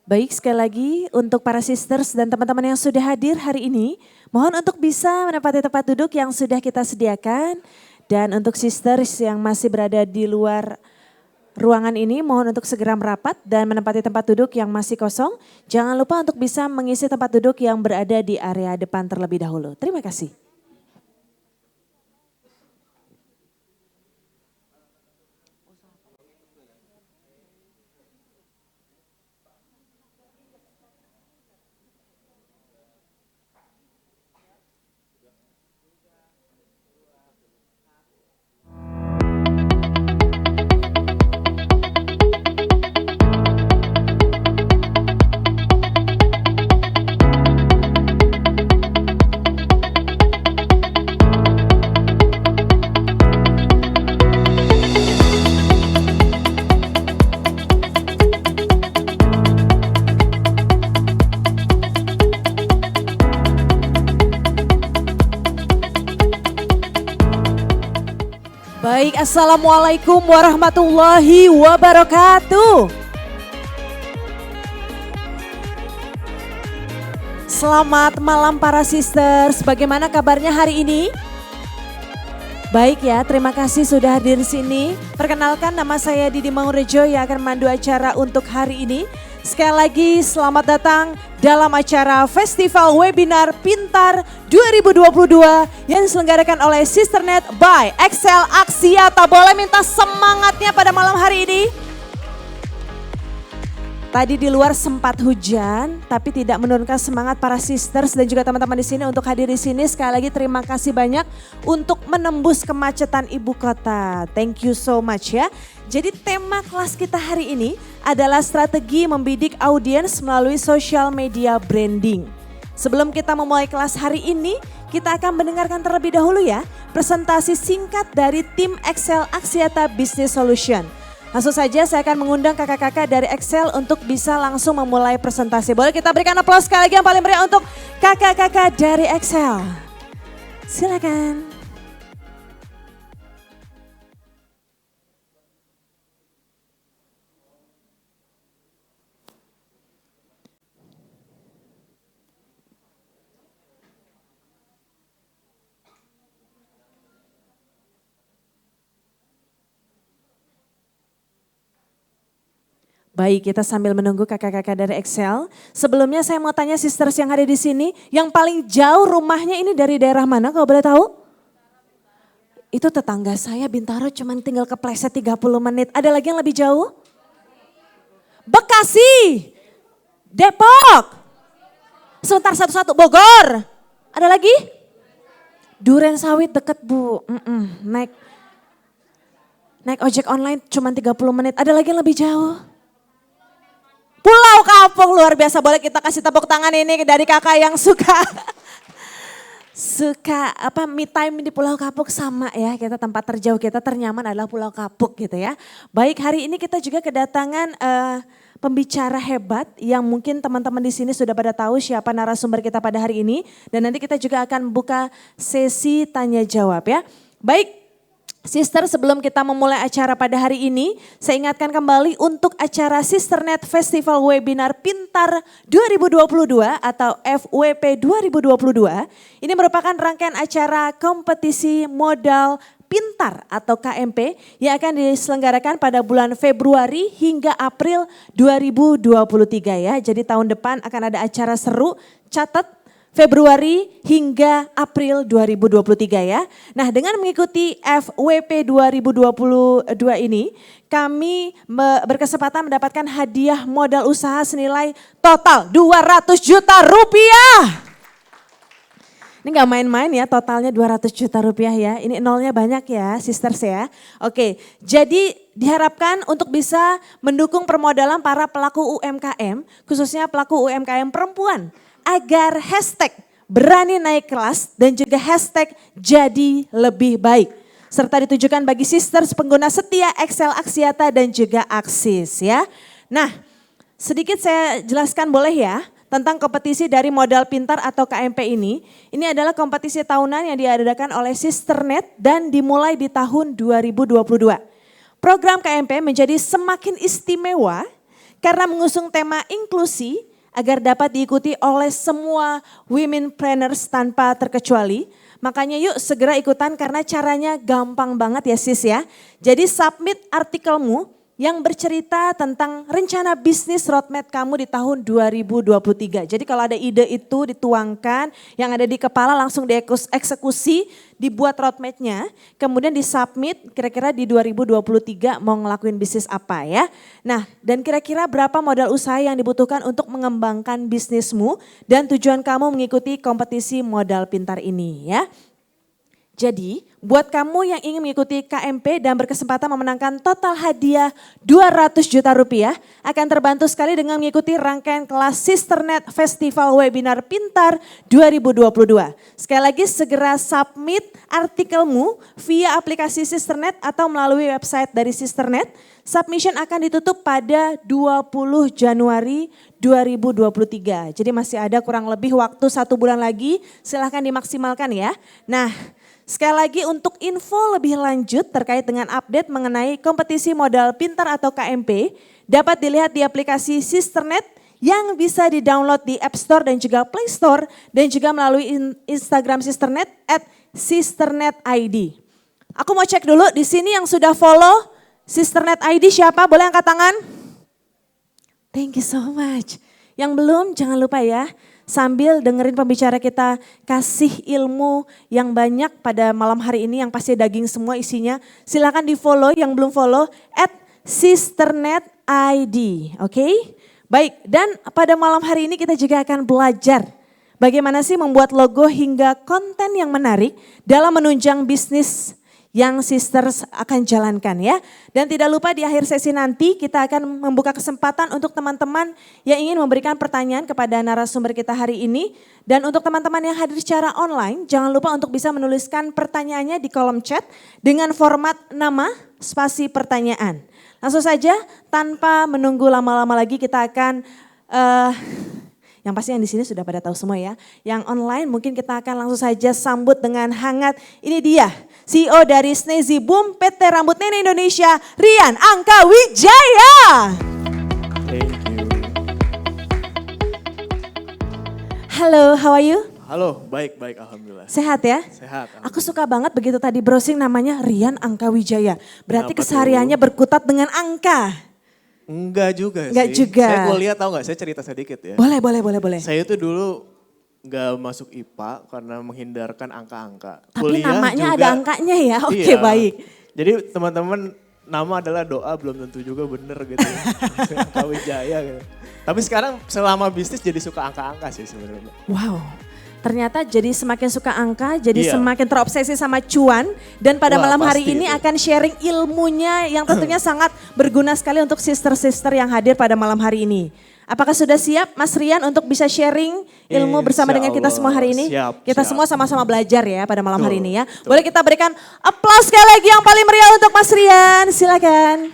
Baik, sekali lagi untuk para sisters dan teman-teman yang sudah hadir hari ini, mohon untuk bisa menempati tempat duduk yang sudah kita sediakan. Dan untuk sisters yang masih berada di luar ruangan ini, mohon untuk segera merapat dan menempati tempat duduk yang masih kosong. Jangan lupa untuk bisa mengisi tempat duduk yang berada di area depan terlebih dahulu. Terima kasih. Baik, Assalamualaikum warahmatullahi wabarakatuh. Selamat malam para sisters, bagaimana kabarnya hari ini? Baik ya, terima kasih sudah hadir di sini. Perkenalkan, nama saya Didi Maungrejo yang akan memandu acara untuk hari ini. Sekali lagi selamat datang dalam acara Festival Webinar Pintar 2022 yang diselenggarakan oleh Sisternet by Excel Axiata. Boleh minta semangatnya pada malam hari ini? Tadi di luar sempat hujan, tapi tidak menurunkan semangat para sisters dan juga teman-teman di sini untuk hadir di sini. Sekali lagi terima kasih banyak untuk menembus kemacetan ibu kota. Thank you so much ya. Jadi tema kelas kita hari ini adalah strategi membidik audiens melalui social media branding. Sebelum kita memulai kelas hari ini, kita akan mendengarkan terlebih dahulu ya presentasi singkat dari tim Excel Axiata Business Solution. Langsung saja saya akan mengundang kakak-kakak dari Excel untuk bisa langsung memulai presentasi. Boleh kita berikan aplaus sekali lagi yang paling meriah untuk kakak-kakak dari Excel. Silakan. Baik, kita sambil menunggu kakak-kakak dari Excel. Sebelumnya saya mau tanya sisters yang ada di sini, yang paling jauh rumahnya ini dari daerah mana kalau boleh tahu? Itu tetangga saya Bintaro, cuman tinggal kepleset 30 menit. Ada lagi yang lebih jauh? Bekasi, Depok, sebentar satu-satu, Bogor. Ada lagi? Duren Sawit deket Bu, naik ojek online cuman 30 menit. Ada lagi yang lebih jauh? Pulau Kapuk, luar biasa. Boleh kita kasih tepuk tangan ini dari kakak yang suka me time di Pulau Kapuk sama ya. Kita tempat terjauh kita ternyaman adalah Pulau Kapuk gitu ya. Baik, hari ini kita juga kedatangan pembicara hebat yang mungkin teman-teman di sini sudah pada tahu siapa narasumber kita pada hari ini. Dan nanti kita juga akan buka sesi tanya jawab ya. Baik. Sister, sebelum kita memulai acara pada hari ini, saya ingatkan kembali untuk acara Sisternet Festival Webinar Pintar 2022 atau FWP 2022. Ini merupakan rangkaian acara kompetisi modal pintar atau KMP yang akan diselenggarakan pada bulan Februari hingga April 2023 ya. Jadi tahun depan akan ada acara seru, catat Februari hingga April 2023 ya. Nah, dengan mengikuti FWP 2022 ini, kami berkesempatan mendapatkan hadiah modal usaha senilai total 200 juta rupiah. Ini gak main-main ya, totalnya 200 juta rupiah ya. Ini nolnya banyak ya sisters ya. Oke, jadi diharapkan untuk bisa mendukung permodalan para pelaku UMKM, khususnya pelaku UMKM perempuan. Agar hashtag berani naik kelas dan juga hashtag jadi lebih baik. Serta ditujukan bagi sisters pengguna setia Excel Axiata dan juga Axis ya. Nah, sedikit saya jelaskan boleh ya tentang kompetisi dari modal pintar atau KMP ini. Ini adalah kompetisi tahunan yang diadakan oleh Sisternet dan dimulai di tahun 2022. Program KMP menjadi semakin istimewa karena mengusung tema inklusi agar dapat diikuti oleh semua womenpreneurs tanpa terkecuali. Makanya yuk segera ikutan karena caranya gampang banget ya sis ya. Jadi submit artikelmu yang bercerita tentang rencana bisnis roadmap kamu di tahun 2023. Jadi kalau ada ide itu dituangkan, yang ada di kepala langsung dieksekusi, dibuat roadmapnya, kemudian disubmit kira-kira di 2023 mau ngelakuin bisnis apa ya. Nah dan kira-kira berapa modal usaha yang dibutuhkan untuk mengembangkan bisnismu dan tujuan kamu mengikuti kompetisi modal pintar ini ya. Jadi buat kamu yang ingin mengikuti KMP dan berkesempatan memenangkan total hadiah 200 juta rupiah akan terbantu sekali dengan mengikuti rangkaian kelas Sisternet Festival Webinar Pintar 2022. Sekali lagi segera submit artikelmu via aplikasi Sisternet atau melalui website dari Sisternet. Submission akan ditutup pada 20 Januari 2023. Jadi masih ada kurang lebih waktu 1 bulan lagi, silahkan dimaksimalkan ya. Nah, sekali lagi untuk info lebih lanjut terkait dengan update mengenai kompetisi modal pintar atau KMP dapat dilihat di aplikasi Sisternet yang bisa di-download di App Store dan juga Play Store dan juga melalui Instagram Sisternet @SisternetID. Aku mau cek dulu di sini yang sudah follow Sisternet ID siapa? Boleh angkat tangan? Thank you so much. Yang belum jangan lupa ya, sambil dengerin pembicara kita kasih ilmu yang banyak pada malam hari ini yang pasti daging semua isinya. Silakan di follow yang belum follow @SisternetID, oke? Baik, dan pada malam hari ini kita juga akan belajar bagaimana sih membuat logo hingga konten yang menarik dalam menunjang bisnis yang sisters akan jalankan ya. Dan tidak lupa di akhir sesi nanti kita akan membuka kesempatan untuk teman-teman yang ingin memberikan pertanyaan kepada narasumber kita hari ini. Dan untuk teman-teman yang hadir secara online jangan lupa untuk bisa menuliskan pertanyaannya di kolom chat dengan format nama spasi pertanyaan. Langsung saja tanpa menunggu lama-lama lagi kita akan yang pasti yang di sini sudah pada tahu semua ya. Yang online mungkin kita akan langsung saja sambut dengan hangat. Ini dia CEO dari Snazzy Boom PT Rambut Nenek Indonesia, Rian Angka Wijaya. Thank you. Halo, how are you? Halo, baik alhamdulillah. Sehat ya? Sehat. Aku suka banget begitu tadi browsing namanya Rian Angka Wijaya. Berarti Kenapa kesehariannya berkutat dengan angka. Enggak juga Enggak sih. juga. Saya kuliah tahu nggak? Saya cerita sedikit ya. Boleh. Saya itu dulu nggak masuk IPA karena menghindarkan angka-angka. Tapi Kuliah namanya juga, ada angkanya ya, oke iya. baik. Jadi teman-teman nama adalah doa belum tentu juga bener gitu. Angka Wijaya gitu. Tapi sekarang selama bisnis jadi suka angka-angka sih sebenarnya. Wow, ternyata jadi semakin suka angka, jadi Iya. semakin terobsesi sama cuan. Dan pada Wah, malam hari pasti ini itu. akan sharing ilmunya yang tentunya sangat berguna sekali untuk sister-sister yang hadir pada malam hari ini. Apakah sudah siap Mas Rian untuk bisa sharing ilmu bersama Insya dengan kita semua hari ini? Allah, siap, Kita siap. semua sama-sama belajar ya pada malam hari Betul, ini ya. betul. Boleh kita berikan aplaus sekali lagi yang paling meriah untuk Mas Rian, silakan.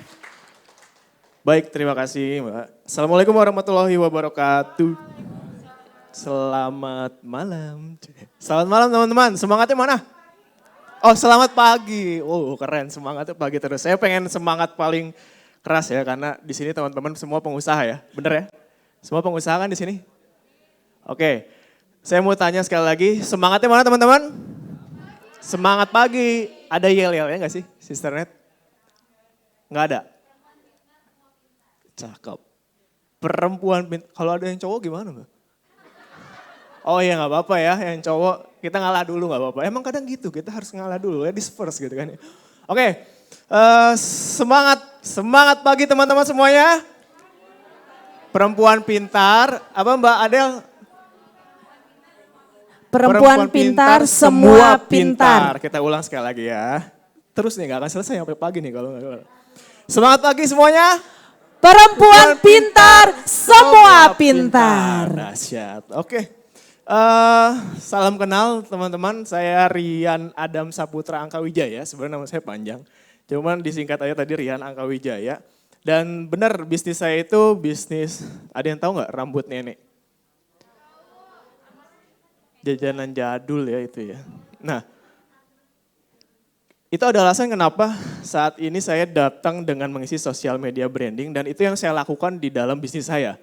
Baik, terima kasih Mbak. Assalamualaikum warahmatullahi wabarakatuh. Selamat malam. Selamat malam teman-teman, semangatnya mana? Oh selamat pagi, oh keren semangatnya pagi terus. Saya pengen semangat paling keras ya karena di sini teman-teman semua pengusaha ya, bener ya? Semua pengusaha kan di sini? Oke, saya mau tanya sekali lagi, semangatnya mana teman-teman? Semangat pagi, ada yel-yelnya gak sih Sisternet? Nggak ada? Cakep. Perempuan, kalau ada yang cowok gimana Mbak? Oh iya nggak apa-apa ya, yang cowok kita ngalah dulu nggak apa-apa. Emang kadang gitu, kita harus ngalah dulu ya, first gitu kan. Oke, semangat pagi teman-teman semuanya. Perempuan pintar, apa Mbak Adel? Perempuan pintar, semua pintar. Kita ulang sekali lagi ya. Terus nih gak akan selesai sampai pagi nih kalau nggak. Semangat pagi semuanya. Perempuan pintar, semua pintar. Dahsyat, oke. Salam kenal teman-teman, saya Rian Adam Saputra Angka Wijaya, sebenarnya nama saya panjang. Cuman disingkat aja tadi Rian Angka Wijaya. Dan benar bisnis saya itu bisnis, ada yang tahu nggak rambut nenek? Jajanan jadul ya itu ya. Nah, Itu ada alasan kenapa saat ini saya datang dengan mengisi sosial media branding dan itu yang saya lakukan di dalam bisnis saya.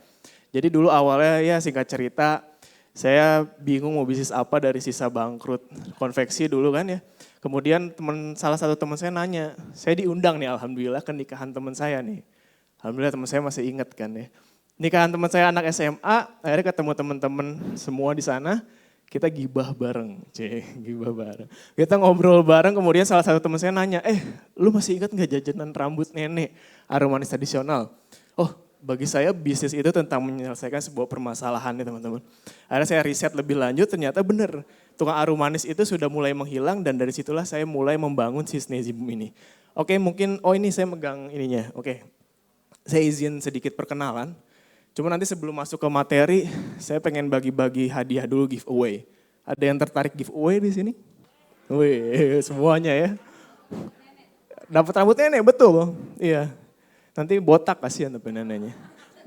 Jadi dulu awalnya ya singkat cerita saya bingung mau bisnis apa dari sisa bangkrut konveksi dulu kan ya. Kemudian salah satu teman saya nanya, saya diundang nih alhamdulillah ke nikahan teman saya nih. Alhamdulillah teman saya masih ingat kan ya. Nikahan teman saya anak SMA, akhirnya ketemu teman-teman semua di sana. Kita gibah bareng, gibah bareng. Kita ngobrol bareng, kemudian salah satu teman saya nanya, lu masih ingat gak jajanan rambut nenek aromanis tradisional? Oh, bagi saya bisnis itu tentang menyelesaikan sebuah permasalahan nih teman-teman. Akhirnya saya riset lebih lanjut, ternyata benar. Tukang aromanis itu sudah mulai menghilang dan dari situlah saya mulai membangun si Snezibum ini. Oke, mungkin, ini saya megang ininya, oke. Saya izin sedikit perkenalan. Cuma nanti sebelum masuk ke materi, saya pengen bagi-bagi hadiah dulu giveaway. Ada yang tertarik giveaway di sini? Wih, semuanya ya. Dapat rambut nenek, betul. Iya. Nanti botak kasihan tapi neneknya.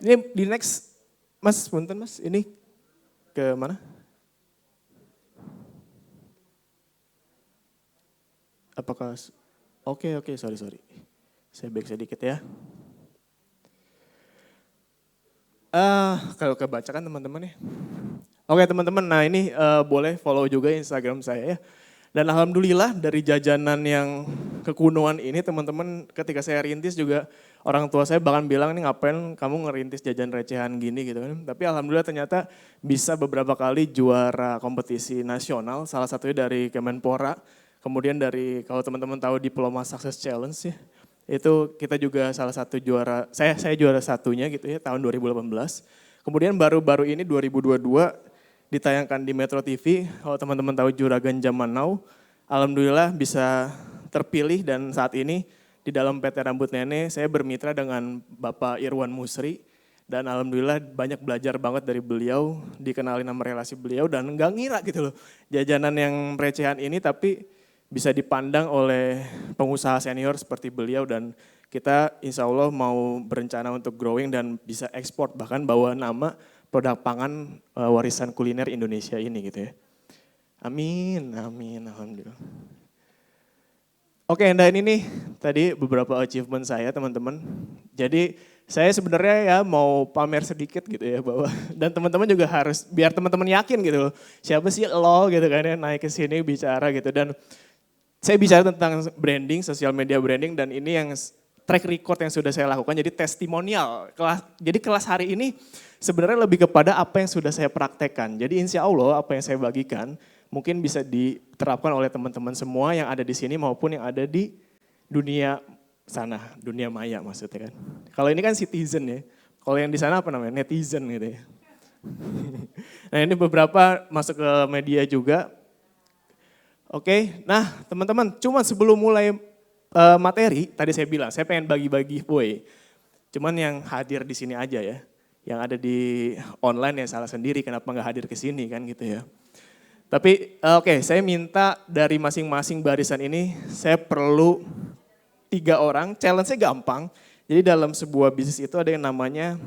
Ini di next, Mas, punten Mas, ini ke mana? Apakah, oke, sorry. Saya back sedikit ya. Kalau kebacakan teman-teman ya. Oke teman-teman, nah ini boleh follow juga Instagram saya ya. Dan alhamdulillah dari jajanan yang kekunuan ini teman-teman ketika saya rintis juga orang tua saya bahkan bilang nih ngapain kamu ngerintis jajan recehan gini gitu kan. Tapi alhamdulillah ternyata bisa beberapa kali juara kompetisi nasional, salah satunya dari Kemenpora. Kemudian dari kalau teman-teman tahu Diploma Success Challenge ya. Itu kita juga salah satu juara, saya juara satunya gitu ya tahun 2018. Kemudian baru-baru ini 2022 ditayangkan di Metro TV, kalau teman-teman tahu Juragan Zaman Now, alhamdulillah bisa terpilih dan saat ini di dalam PT Rambut Nenek saya bermitra dengan Bapak Irwan Musri dan alhamdulillah banyak belajar banget dari beliau, dikenalin sama relasi beliau dan enggak ngira gitu loh jajanan yang recehan ini tapi bisa dipandang oleh pengusaha senior seperti beliau dan kita insya Allah mau berencana untuk growing dan bisa ekspor bahkan bawa nama produk pangan warisan kuliner Indonesia ini gitu ya. Amin, alhamdulillah. Oke, dan ini nih tadi beberapa achievement saya teman-teman. Jadi saya sebenarnya ya mau pamer sedikit gitu ya bahwa dan teman-teman juga harus biar teman-teman yakin gitu loh. Siapa sih lo gitu kan ya naik ke sini bicara gitu dan saya bicara tentang branding, sosial media branding dan ini yang track record yang sudah saya lakukan jadi testimonial. Jadi kelas hari ini sebenarnya lebih kepada apa yang sudah saya praktekkan. Jadi insya Allah apa yang saya bagikan mungkin bisa diterapkan oleh teman-teman semua yang ada di sini maupun yang ada di dunia sana, dunia maya maksudnya kan. Kalau ini kan citizen ya, kalau yang di sana apa namanya, netizen gitu ya. Nah ini beberapa masuk ke media juga. Oke, nah teman-teman, cuma sebelum mulai materi, tadi saya bilang, saya pengen bagi-bagi giveaway. Cuman yang hadir di sini aja ya, yang ada di online ya salah sendiri, kenapa nggak hadir ke sini kan gitu ya. Tapi saya minta dari masing-masing barisan ini, saya perlu 3 orang, challenge-nya gampang. Jadi dalam sebuah bisnis itu ada yang namanya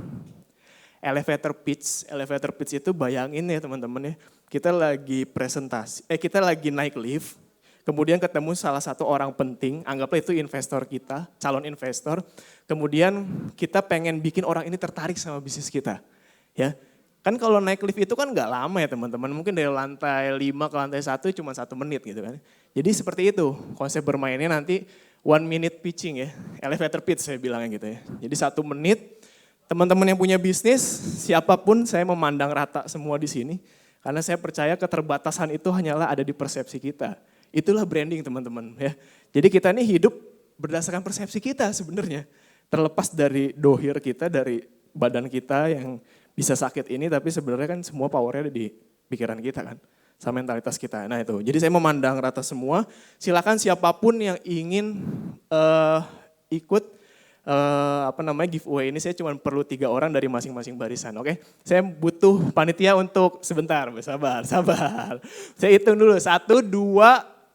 elevator pitch. Elevator pitch itu bayangin ya teman-teman ya. Kita lagi presentasi, kita lagi naik lift, kemudian ketemu salah satu orang penting, anggaplah itu investor kita, calon investor. Kemudian kita pengen bikin orang ini tertarik sama bisnis kita. Ya, kan kalau naik lift itu kan nggak lama ya teman-teman, mungkin dari lantai 5 ke lantai 1 cuma 1 menit gitu kan. Jadi seperti itu konsep bermainnya nanti 1 minute pitching ya, elevator pitch saya bilangnya gitu ya. Jadi 1 menit, teman-teman yang punya bisnis, siapapun saya memandang rata semua di sini. Karena saya percaya keterbatasan itu hanyalah ada di persepsi kita. Itulah branding teman-teman ya. Jadi kita ini hidup berdasarkan persepsi kita sebenarnya. Terlepas dari dohir kita, dari badan kita yang bisa sakit ini, tapi sebenarnya kan semua powernya ada di pikiran kita kan. Sama mentalitas kita. Nah itu, jadi saya memandang rata semua. Silakan siapapun yang ingin ikut giveaway ini saya cuma perlu 3 orang dari masing-masing barisan, oke? Saya butuh panitia untuk sebentar, sabar. Saya hitung dulu, 1, 2,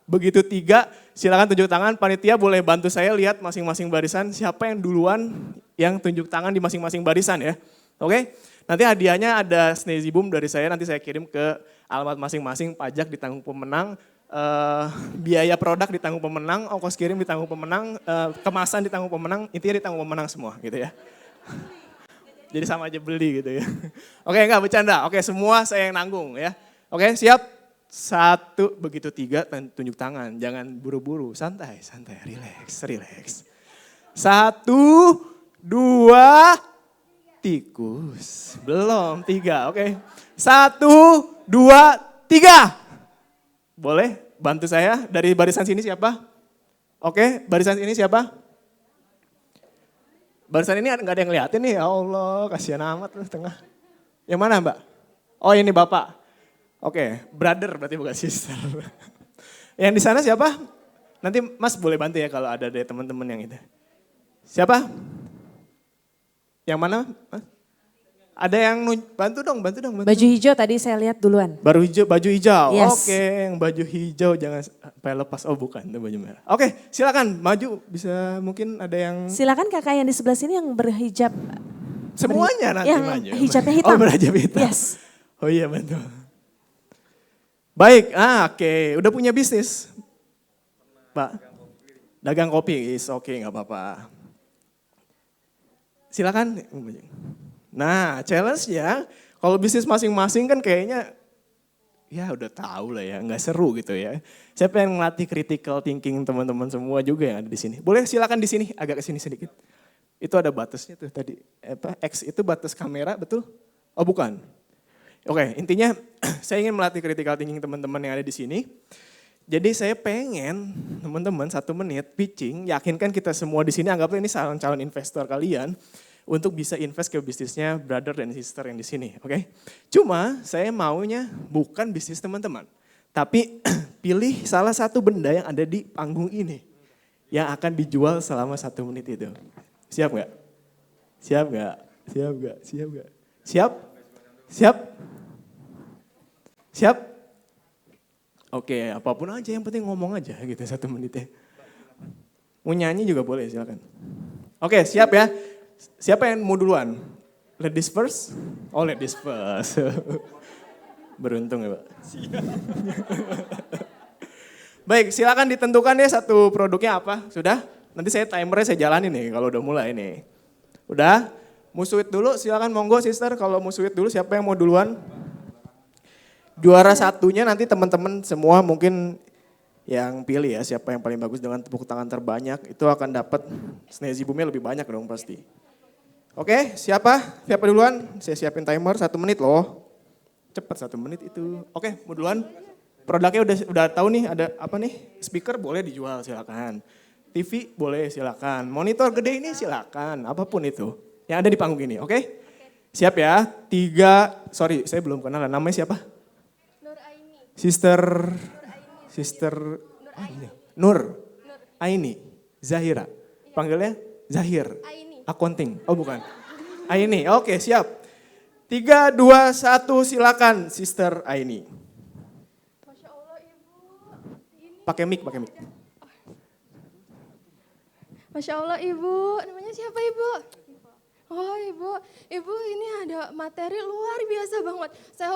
begitu 3, silakan tunjuk tangan. Panitia boleh bantu saya lihat masing-masing barisan siapa yang duluan yang tunjuk tangan di masing-masing barisan ya, oke? Nanti hadiahnya ada Snezibum dari saya, nanti saya kirim ke alamat masing-masing, pajak ditanggung pemenang. biaya produk ditanggung pemenang, ongkos kirim ditanggung pemenang, kemasan ditanggung pemenang, intinya ditanggung pemenang semua gitu ya. Jadi sama aja beli gitu ya. Oke, enggak bercanda. Oke, semua saya yang nanggung ya. Oke, siap? 1, begitu 3 tunjuk tangan. Jangan buru-buru, santai, santai, relax, relax. 1, 2, tikus. Belum, 3, oke. 1, 2, 3. Boleh bantu saya dari barisan sini siapa? Oke, barisan ini siapa? Barisan ini nggak ada yang ngeliatin nih, ya Allah kasihan amat lu tengah. Yang mana Mbak? Oh ini Bapak. Oke, brother berarti bukan sister. Yang di sana siapa? Nanti Mas boleh bantu ya kalau ada dari teman-teman yang itu. Siapa? Yang mana? Mas? Ada yang bantu dong, bantu dong. Bantu. Baju hijau tadi saya lihat duluan. Baru hijau, baju hijau. Yes. Oke, yang baju hijau jangan sampai lepas. Oh bukan, itu baju merah. Oke, silakan maju. Bisa mungkin ada yang... Silakan kakak yang di sebelah sini yang berhijab. Semuanya nanti yang maju. hijabnya hitam. Oh berhijab hitam. Yes. Oh iya bantu. Baik, oke. Udah punya bisnis? Pak, dagang kopi, is oke nggak apa-apa. Silakan. Nah, challenge-nya kalau bisnis masing-masing kan kayaknya ya udah tahu lah ya, nggak seru gitu ya. Saya pengen ngelatih critical thinking teman-teman semua juga yang ada di sini. Boleh silakan di sini, agak ke sini sedikit. Itu ada batasnya tuh tadi. X itu batas kamera, betul? Oh bukan. Oke, intinya saya ingin melatih critical thinking teman-teman yang ada di sini. Jadi saya pengen teman-teman 1 menit pitching, yakinkan kita semua di sini anggaplah ini calon investor kalian untuk bisa invest ke bisnisnya brother dan sister yang di sini, oke? Cuma saya maunya bukan bisnis teman-teman, tapi pilih salah satu benda yang ada di panggung ini yang akan dijual selama 1 menit itu. Siap nggak? Siap nggak? Siap nggak? Siap nggak? Siap? Siap? Siap? Oke, apapun aja yang penting ngomong aja gitu 1 menitnya. Mau nyanyi juga boleh silakan. Oke, siap ya. Siapa yang mau duluan? Ladies first? Oh ladies first. Beruntung ya Pak. Baik, silakan ditentukan ya satu produknya apa. Sudah? Nanti saya timernya saya jalanin nih kalau udah mulai nih. Udah? Mau sweet dulu silakan monggo sister. Kalau mau sweet dulu siapa yang mau duluan? Juara satunya nanti teman-teman semua mungkin yang pilih ya siapa yang paling bagus dengan tepuk tangan terbanyak itu akan dapat Snazzy Boom-nya lebih banyak dong pasti. Oke, siapa? Siapa duluan? Saya siapin timer 1 menit loh. Cepat 1 menit itu. Oke, mau duluan? Produknya udah tahu nih ada apa nih? Speaker boleh dijual silakan. TV boleh silakan. Monitor gede ini silakan. Apapun itu yang ada di panggung ini. Oke? Siap ya? 3, sorry saya belum kenal namanya siapa? Nur Aini. Sister Nur Aini. Nur Aini Zahira. Panggilnya Zahir. Aini. Accounting. Oh bukan. Aini. Oke, siap. 3, 2, 1 silakan Sister Aini. Masya Allah Ibu. Ini. Pakai mic. Masya Allah Ibu. Namanya siapa Ibu? Oh Ibu ini ada materi luar biasa banget. Saya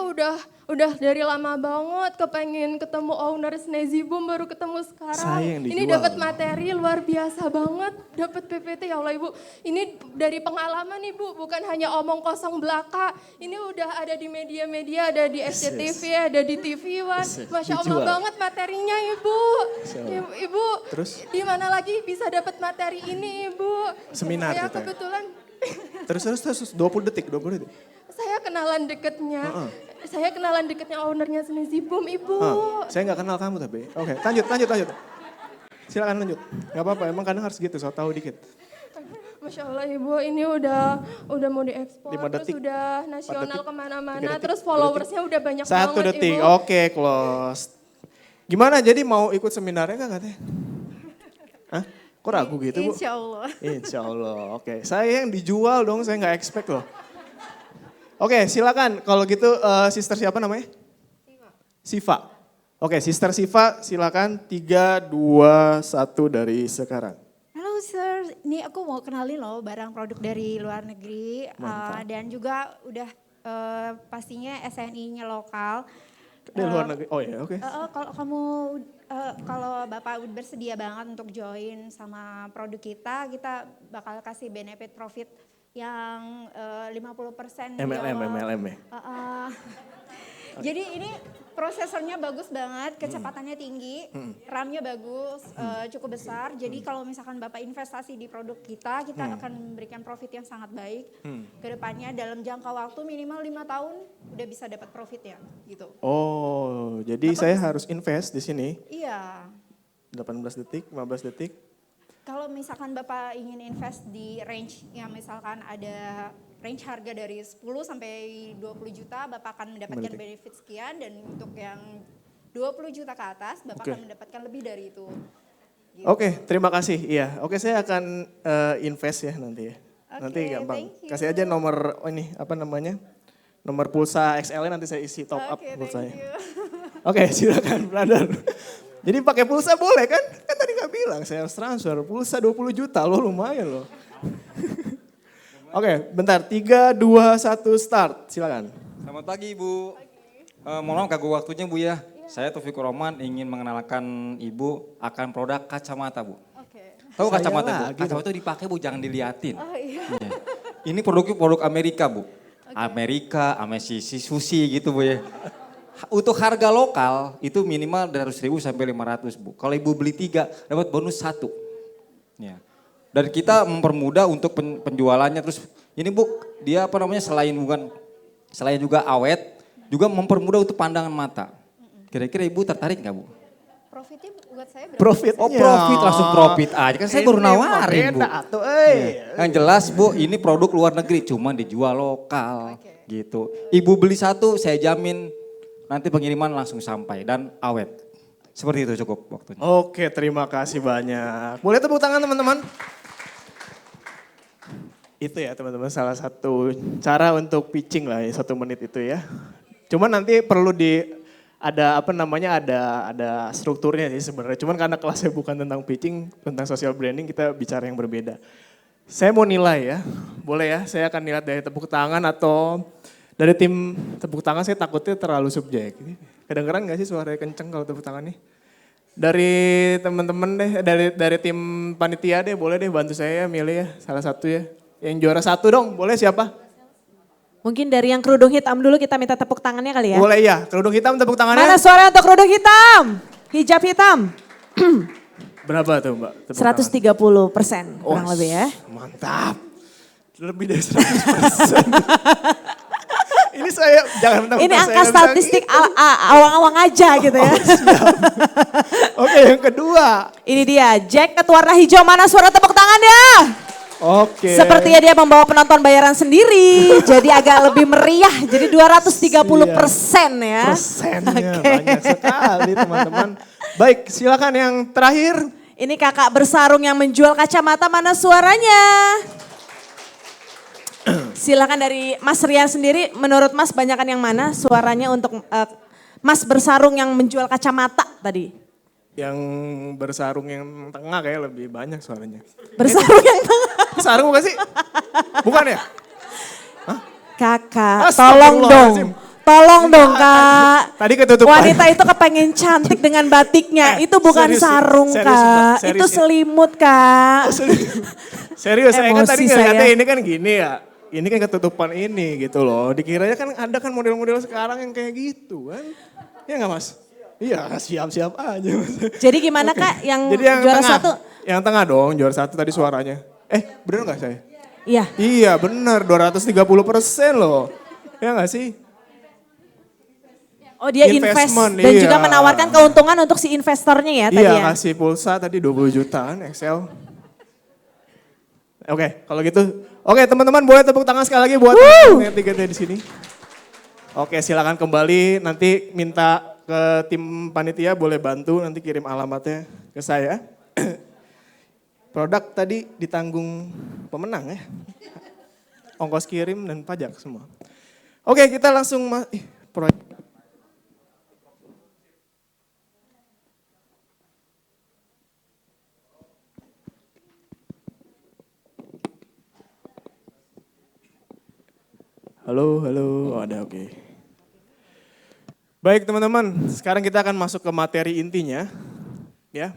udah dari lama banget kepengen ketemu owner Snazzy Boom baru ketemu sekarang. Saya yang Ini dijual. dapat materi luar biasa banget, dapat PPT ya Allah Ibu. Ini dari pengalaman Ibu, bukan hanya omong kosong belaka. Ini udah ada di media-media, ada di SCTV, ada di TV One. Masya Allah Dijual. banget materinya Ibu. Ibu, Terus? di mana lagi bisa dapat materi ini Ibu? Seminar Saya gitu ya? kebetulan Terus 20 detik. saya kenalan deketnya. Saya kenalan deketnya ownernya Snazzy Boom, Ibu. Saya nggak kenal kamu tapi. Oke, lanjut. Silakan lanjut. Gak apa-apa, emang kadang harus gitu, so tahu dikit. Masya Allah Ibu, ini udah mau diekspor, 5 terus detik. udah 4 nasional detik. 3 kemana-mana, detik. terus 2 followersnya udah banyak 1 banget detik, Ibu. oke close. Gimana jadi mau ikut seminarnya nggak katanya? Hah? Kok ragu gitu Bu? Insya Allah. Insya Allah, oke. Saya yang dijual dong, saya nggak expect loh. Oke, silakan. Kalau gitu, sister siapa namanya? Siva. Oke, sister Siva, silakan. 3, 2, 1 dari sekarang. Halo sir, ini aku mau kenalin loh barang produk dari luar negeri. Mantap. Dan juga udah pastinya SNI-nya lokal. Di luar negeri. Oh ya, oke. Kalau kamu kalau Bapak bersedia banget untuk join sama produk kita bakal kasih benefit profit yang 50% di MLM, awal. MLM ya. Jadi ini prosesornya bagus banget, kecepatannya tinggi, RAM-nya bagus, cukup besar. Jadi kalau misalkan Bapak investasi di produk kita akan memberikan profit yang sangat baik. Kedepannya dalam jangka waktu minimal 5 tahun udah bisa dapat profit ya, gitu. Oh, jadi saya harus invest di sini. Iya. 18 detik, 15 detik. Kalau misalkan Bapak ingin invest di range yang misalkan ada range harga dari 10 sampai 20 juta, Bapak akan mendapatkan benefit sekian, dan untuk yang 20 juta ke atas, Bapak akan mendapatkan lebih dari itu. Gitu. Oke, terima kasih. Iya, oke saya akan invest ya nanti ya. Nanti gampang. thank you. Kasih aja nomor nomor pulsa XL-nya nanti saya isi top up Oke, pulsanya. thank you. Oke, silakan brother. Jadi pakai pulsa boleh kan? Kan tadi nggak bilang saya harus transfer pulsa 20 juta loh, lumayan loh. Oke, bentar. 3, 2, 1, start. Silakan. Selamat pagi Ibu. Mohon maaf ganggu waktunya Bu ya. Saya Taufikur Roman ingin mengenalkan Ibu akan produk kacamata Bu. Oke. Tahu Saya kacamata Bu? lagi Kacamata itu dipakai Bu, jangan diliatin. Oh iya. Iya. Ini produk Amerika Bu. Amerika, Susi gitu Bu ya. Untuk harga lokal itu minimal dari 100.000 sampai 500 Bu. Kalau Ibu beli 3 dapat bonus 1. Ya. Dan kita mempermudah untuk penjualannya, terus ini Bu, dia selain juga awet, juga mempermudah untuk pandangan mata. Kira-kira Ibu tertarik nggak Bu? Profitnya buat saya berapa? Profit. Oh profit, langsung profit aja, kan saya baru nawarin Bu. Tuh, Yang jelas Bu, ini produk luar negeri, cuman dijual lokal gitu. Ibu beli 1, saya jamin nanti pengiriman langsung sampai dan awet. Seperti itu cukup waktunya. Oke, terima kasih banyak. Boleh tepuk tangan teman-teman? Itu ya teman-teman salah satu cara untuk pitching lah ya, 1 menit itu ya. Cuman nanti perlu ada strukturnya sih sebenarnya. Cuman karena kelasnya bukan tentang pitching, tentang social branding, kita bicara yang berbeda. Saya mau nilai ya, boleh ya, saya akan nilai dari tepuk tangan atau dari tim tepuk tangan. Saya takutnya terlalu subjektif. Kedengeran gak sih suaranya kenceng kalau tepuk tangan nih? Dari teman-teman deh, dari tim panitia deh, boleh deh bantu saya milih ya, salah satu ya. Yang juara 1 dong, boleh siapa? Mungkin dari yang kerudung hitam dulu kita minta tepuk tangannya kali ya. Boleh ya, kerudung hitam tepuk tangannya. Mana suara untuk kerudung hitam? Hijab hitam. Berapa tuh Mbak? Tepuk 130% kurang lebih ya. Mantap. Lebih dari 100%. Ini saya jangan mentang-mentang Ini saya angka bisa statistik gitu. awang-awang aja gitu ya. Oke, yang kedua. Ini dia jacket warna hijau, mana suara tepuk tangannya? Oke. Sepertinya dia membawa penonton bayaran sendiri, jadi agak lebih meriah, jadi 230% ya. Persennya banyak sekali teman-teman. Baik, silakan yang terakhir. Ini kakak bersarung yang menjual kacamata, mana suaranya? Silakan dari Mas Rian sendiri, menurut Mas banyakan yang mana suaranya untuk Mas bersarung yang menjual kacamata tadi? Yang bersarung yang tengah kayak lebih banyak suaranya. Bersarung yang tengah. Sarung bukan sih? Bukan ya? Kakak, tolong dong. Astagfirullahaladzim. Tolong dong Kak. Tadi ketutupan. Wanita itu kepengen cantik dengan batiknya. Itu bukan serius, sarung serius, Kak. Mbak, serius. Itu selimut Kak. Serius, saya kan tadi Emosi ngeliatnya saya. ini kan gini ya. Ini kan ketutupan ini gitu loh. Dikiranya kan ada kan model-model sekarang yang kayak gitu kan. Ya nggak Mas? Iya siap-siap aja Mas. Jadi gimana Kak yang Jadi yang juara tengah, 1? Yang tengah dong, juara 1 tadi suaranya. Bener gak saya? Iya. Iya bener, 230% loh. Ya gak sih? Oh dia invest Investment, dan iya. juga menawarkan keuntungan untuk si investornya ya tadi Iya ya. kasih pulsa tadi 20 jutaan Excel. Oke, kalau gitu. Oke teman-teman boleh tepuk tangan sekali lagi buat yang tiga di sini. Oke silakan kembali, nanti minta ke tim panitia boleh bantu nanti kirim alamatnya ke saya. Produk tadi ditanggung pemenang ya. Ongkos kirim dan pajak semua. Oke kita langsung proyek. Halo, halo, ada oke. Baik teman-teman, sekarang kita akan masuk ke materi intinya. Ya,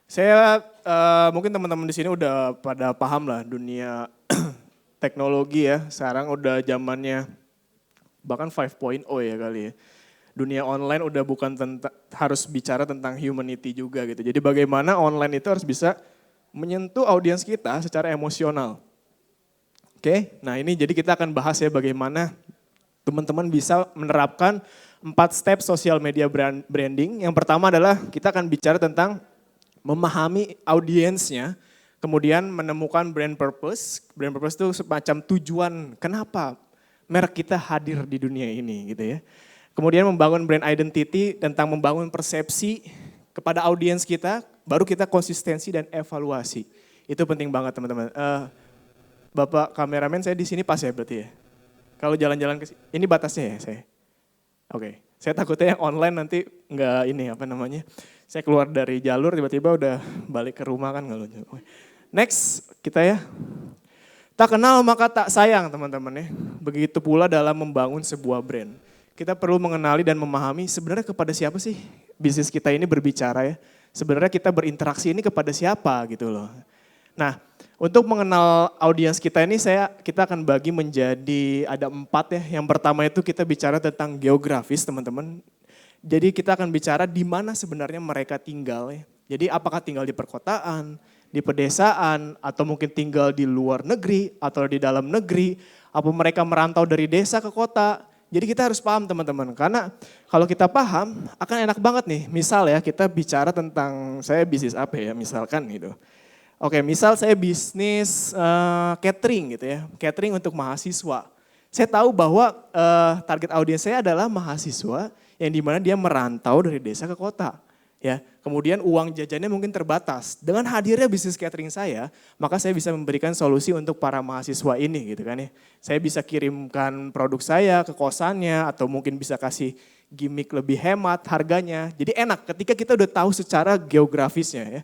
saya mungkin teman-teman di sini udah pada paham lah dunia teknologi ya. Sekarang udah zamannya bahkan 5.0 ya kali ya. Dunia online udah bukan harus bicara tentang humanity juga gitu. Jadi bagaimana online itu harus bisa menyentuh audiens kita secara emosional. Oke, nah ini jadi kita akan bahas ya bagaimana teman-teman bisa menerapkan 4 step social media branding. Yang pertama adalah kita akan bicara tentang memahami audiensnya, kemudian menemukan brand purpose. Brand purpose itu semacam tujuan kenapa merek kita hadir di dunia ini gitu ya. Kemudian membangun brand identity tentang membangun persepsi kepada audiens kita, baru kita konsistensi dan evaluasi. Itu penting banget teman-teman. Bapak kameramen saya di sini pas ya berarti ya. Kalau jalan-jalan ke sini, ini batasnya ya saya. Oke, saya takutnya yang online nanti nggak ini apa namanya. Saya keluar dari jalur tiba-tiba udah balik ke rumah kan nggak lucu. Next kita ya. Tak kenal maka tak sayang teman-teman ya. Begitu pula dalam membangun sebuah brand. Kita perlu mengenali dan memahami sebenarnya kepada siapa sih bisnis kita ini berbicara ya. Sebenarnya kita berinteraksi ini kepada siapa gitu loh. Nah, untuk mengenal audiens kita ini kita akan bagi menjadi ada 4 ya. Yang pertama itu kita bicara tentang geografis teman-teman. Jadi kita akan bicara di mana sebenarnya mereka tinggal ya. Jadi apakah tinggal di perkotaan, di pedesaan, atau mungkin tinggal di luar negeri atau di dalam negeri, apa mereka merantau dari desa ke kota. Jadi kita harus paham teman-teman, karena kalau kita paham akan enak banget nih. Misal ya kita bicara tentang saya bisnis apa ya misalkan gitu. Oke, misal saya bisnis catering gitu ya, catering untuk mahasiswa. Saya tahu bahwa target audiens saya adalah mahasiswa yang dimana dia merantau dari desa ke kota. Ya, kemudian uang jajannya mungkin terbatas. Dengan hadirnya bisnis catering saya, maka saya bisa memberikan solusi untuk para mahasiswa ini gitu kan ya. Saya bisa kirimkan produk saya ke kosannya atau mungkin bisa kasih gimmick lebih hemat harganya. Jadi enak ketika kita udah tahu secara geografisnya ya.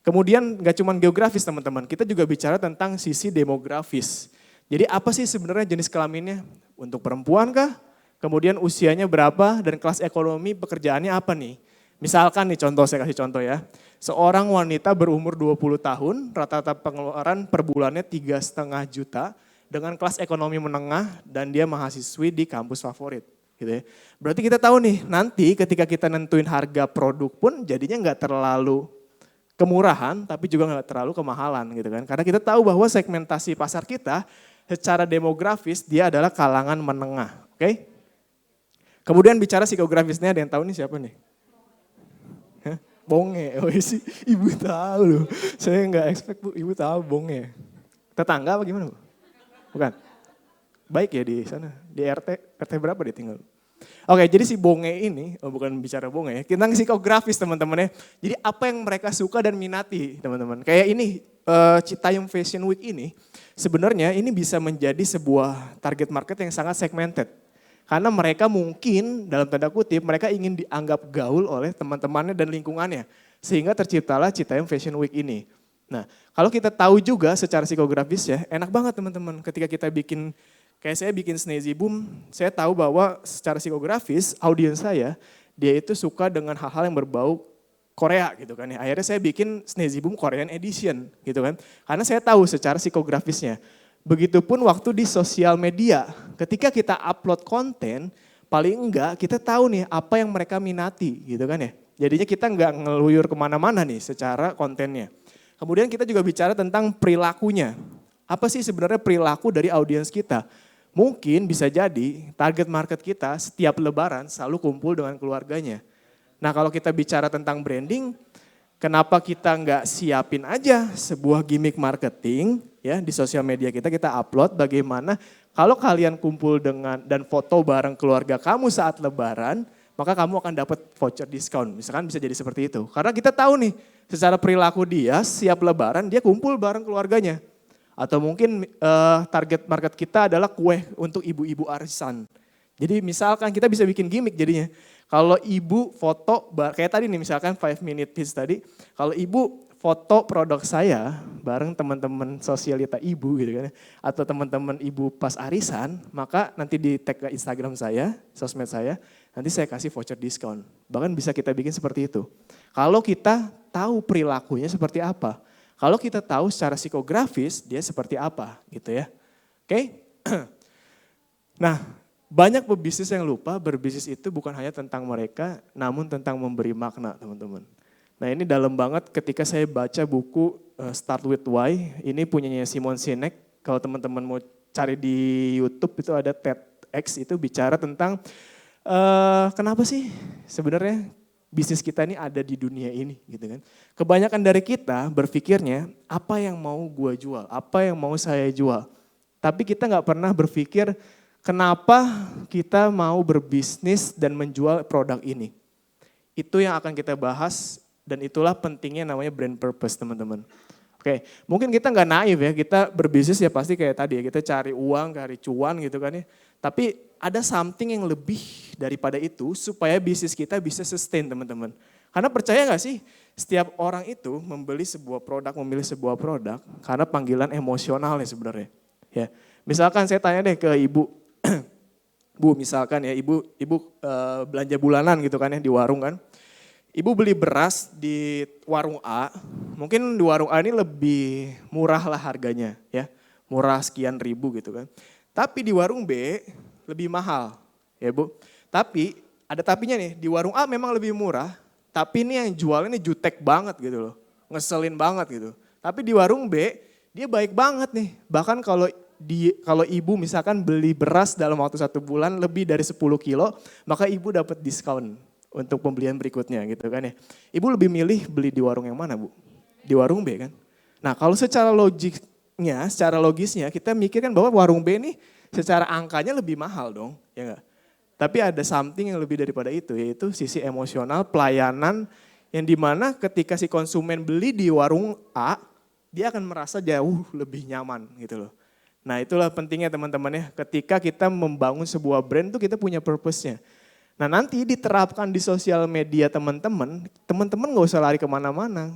Kemudian gak cuma geografis teman-teman, kita juga bicara tentang sisi demografis. Jadi apa sih sebenarnya jenis kelaminnya? Untuk perempuan kah? Kemudian usianya berapa dan kelas ekonomi pekerjaannya apa nih? Misalkan nih contoh, saya kasih contoh ya. Seorang wanita berumur 20 tahun, rata-rata pengeluaran per bulannya 3,5 juta dengan kelas ekonomi menengah dan dia mahasiswi di kampus favorit. Gitu ya. Berarti kita tahu nih nanti ketika kita nentuin harga produk pun jadinya nggak terlalu kemurahan tapi juga nggak terlalu kemahalan gitu kan. Karena kita tahu bahwa segmentasi pasar kita secara demografis dia adalah kalangan menengah. Oke? Kemudian bicara psikografisnya, ada yang tahu nih siapa nih? Hah? Bonge, oh sih ibu tahu loh. Saya nggak expect bu, ibu tahu bonge. Tetangga apa gimana bu? Bukan? Baik ya di sana, di RT berapa dia tinggal? Oke, jadi si bonge ini, bukan bicara bonge ya, kita psikografis teman-teman ya. Jadi apa yang mereka suka dan minati teman-teman. Kayak ini, Citayam Fashion Week ini, sebenarnya ini bisa menjadi sebuah target market yang sangat segmented. Karena mereka mungkin, dalam tanda kutip, mereka ingin dianggap gaul oleh teman-temannya dan lingkungannya. Sehingga terciptalah Citayam Fashion Week ini. Nah, kalau kita tahu juga secara psikografis ya, enak banget teman-teman ketika kita bikin. Kayak saya bikin Sneezy Boom, saya tahu bahwa secara psikografis audiens saya, dia itu suka dengan hal-hal yang berbau Korea gitu kan ya. Akhirnya saya bikin Sneezy Boom Korean Edition gitu kan. Karena saya tahu secara psikografisnya. Begitupun waktu di sosial media, ketika kita upload konten, paling enggak kita tahu nih apa yang mereka minati gitu kan ya. Jadinya kita enggak ngeluyur kemana-mana nih secara kontennya. Kemudian kita juga bicara tentang perilakunya. Apa sih sebenarnya perilaku dari audiens kita? Mungkin bisa jadi target market kita setiap lebaran selalu kumpul dengan keluarganya. Nah kalau kita bicara tentang branding, kenapa kita nggak siapin aja sebuah gimmick marketing ya di sosial media kita upload bagaimana kalau kalian kumpul dengan dan foto bareng keluarga kamu saat lebaran, maka kamu akan dapat voucher diskon. Misalkan bisa jadi seperti itu. Karena kita tahu nih secara perilaku dia siap lebaran dia kumpul bareng keluarganya. Atau mungkin target market kita adalah kue untuk ibu-ibu arisan. Jadi misalkan kita bisa bikin gimmick jadinya. Kalau ibu foto, kayak tadi nih misalkan 5 minute piece tadi. Kalau ibu foto produk saya bareng teman-teman sosialita ibu gitu kan. Atau teman-teman ibu pas arisan, maka nanti di tag ke Instagram saya, sosmed saya. nanti saya kasih voucher diskon. Bahkan bisa kita bikin seperti itu. Kalau kita tahu perilakunya seperti apa. Kalau kita tahu secara psikografis dia seperti apa gitu ya. Oke? Nah, banyak pebisnis yang lupa berbisnis itu bukan hanya tentang mereka, namun tentang memberi makna teman-teman. Nah ini dalam banget ketika saya baca buku Start With Why, ini punyanya Simon Sinek. Kalau teman-teman mau cari di YouTube itu ada TEDx itu bicara tentang kenapa sih sebenarnya bisnis kita ini ada di dunia ini gitu kan. Kebanyakan dari kita berpikirnya apa yang mau gua jual, apa yang mau saya jual. Tapi kita nggak pernah berpikir kenapa kita mau berbisnis dan menjual produk ini. Itu yang akan kita bahas. Dan itulah pentingnya namanya brand purpose teman-teman. Oke, mungkin kita nggak naif ya, kita berbisnis ya pasti kayak tadi ya, kita cari uang, cari cuan gitu kan ya. Tapi ada something yang lebih daripada itu supaya bisnis kita bisa sustain teman-teman. Karena percaya nggak sih, setiap orang itu membeli sebuah produk, memilih sebuah produk karena panggilan emosionalnya sebenarnya. Ya, misalkan saya tanya deh ke ibu, Bu misalkan ya, ibu belanja bulanan gitu kan ya di warung kan. Ibu beli beras di warung A, mungkin di warung A ini lebih murah lah harganya ya, murah sekian ribu gitu kan. Tapi di warung B lebih mahal ya Bu. Tapi ada tapinya nih, di warung A memang lebih murah, tapi ini yang jualnya ini jutek banget gitu loh, ngeselin banget gitu. Tapi di warung B dia baik banget nih, bahkan kalau ibu misalkan beli beras dalam waktu 1 bulan lebih dari 10 kilo, maka ibu dapat diskon untuk pembelian berikutnya gitu kan ya. Ibu lebih milih beli di warung yang mana Bu? Di warung B kan. Nah kalau secara logiknya, secara logisnya kita mikirkan bahwa warung B ini secara angkanya lebih mahal dong, ya enggak? Tapi ada something yang lebih daripada itu, yaitu sisi emosional, pelayanan yang dimana ketika si konsumen beli di warung A, dia akan merasa jauh lebih nyaman gitu loh. Nah itulah pentingnya teman-teman ya, ketika kita membangun sebuah brand itu kita punya purpose-nya. Nah nanti diterapkan di sosial media teman-teman gak usah lari kemana-mana.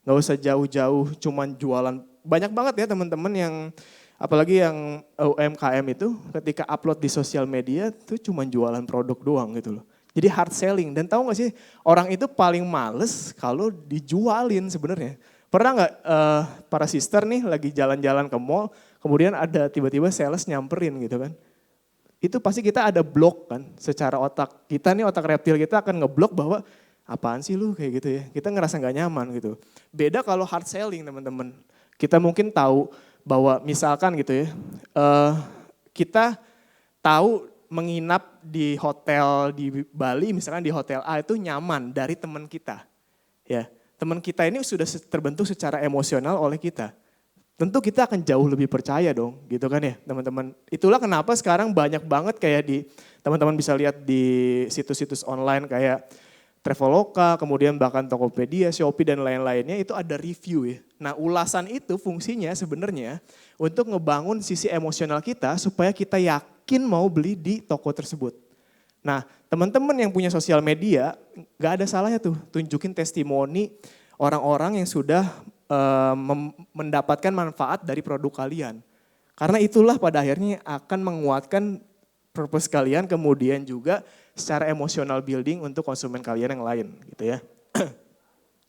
Gak usah jauh-jauh cuman jualan. Banyak banget ya teman-teman yang, apalagi yang UMKM itu ketika upload di sosial media itu cuman jualan produk doang gitu loh. Jadi hard selling, dan tahu gak sih orang itu paling males kalau dijualin sebenarnya. Pernah gak para sister nih lagi jalan-jalan ke mall, kemudian ada tiba-tiba sales nyamperin gitu kan. Itu pasti kita ada blok kan, secara otak kita nih, otak reptil kita akan ngeblok bahwa apaan sih lu kayak gitu ya, kita ngerasa gak nyaman gitu. Beda kalau hard selling teman-teman, kita mungkin tahu bahwa misalkan gitu ya, kita tahu menginap di hotel di Bali, misalkan di hotel A itu nyaman dari teman kita. Ya, teman kita ini sudah terbentuk secara emosional oleh kita. Tentu kita akan jauh lebih percaya dong, gitu kan ya teman-teman. Itulah kenapa sekarang banyak banget kayak teman-teman bisa lihat di situs-situs online kayak Traveloka, kemudian bahkan Tokopedia, Shopee dan lain-lainnya itu ada review ya. Nah ulasan itu fungsinya sebenarnya untuk ngebangun sisi emosional kita supaya kita yakin mau beli di toko tersebut. Nah teman-teman yang punya sosial media gak ada salahnya tuh tunjukin testimoni orang-orang yang sudah mendapatkan manfaat dari produk kalian. Karena itulah pada akhirnya akan menguatkan purpose kalian, kemudian juga secara emosional building untuk konsumen kalian yang lain gitu ya.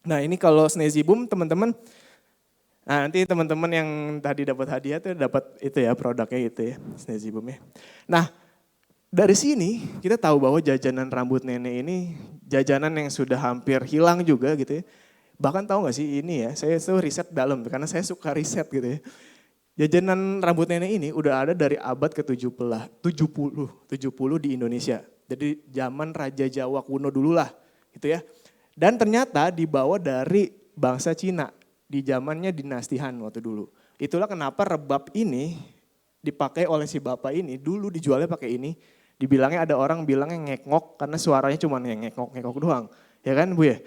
Nah ini kalau Snazzy Boom teman-teman, nah nanti teman-teman yang tadi dapat hadiah tuh dapat itu ya produknya itu ya, Snazzy Boom ya. Nah dari sini kita tahu bahwa jajanan rambut nenek ini jajanan yang sudah hampir hilang juga gitu ya. Bahkan tahu gak sih ini ya, saya tuh riset dalam karena saya suka riset gitu ya. Jajanan rambut nenek ini udah ada dari abad ke-70 di Indonesia. Jadi zaman Raja Jawa kuno dulu lah gitu ya. Dan ternyata dibawa dari bangsa Cina di zamannya dinasti Han waktu dulu. Itulah kenapa rebab ini dipakai oleh si bapak ini, dulu dijualnya pakai ini. Dibilangnya ada orang bilangnya ngekngok karena suaranya cuma ngekngok doang. Ya kan Bu ya?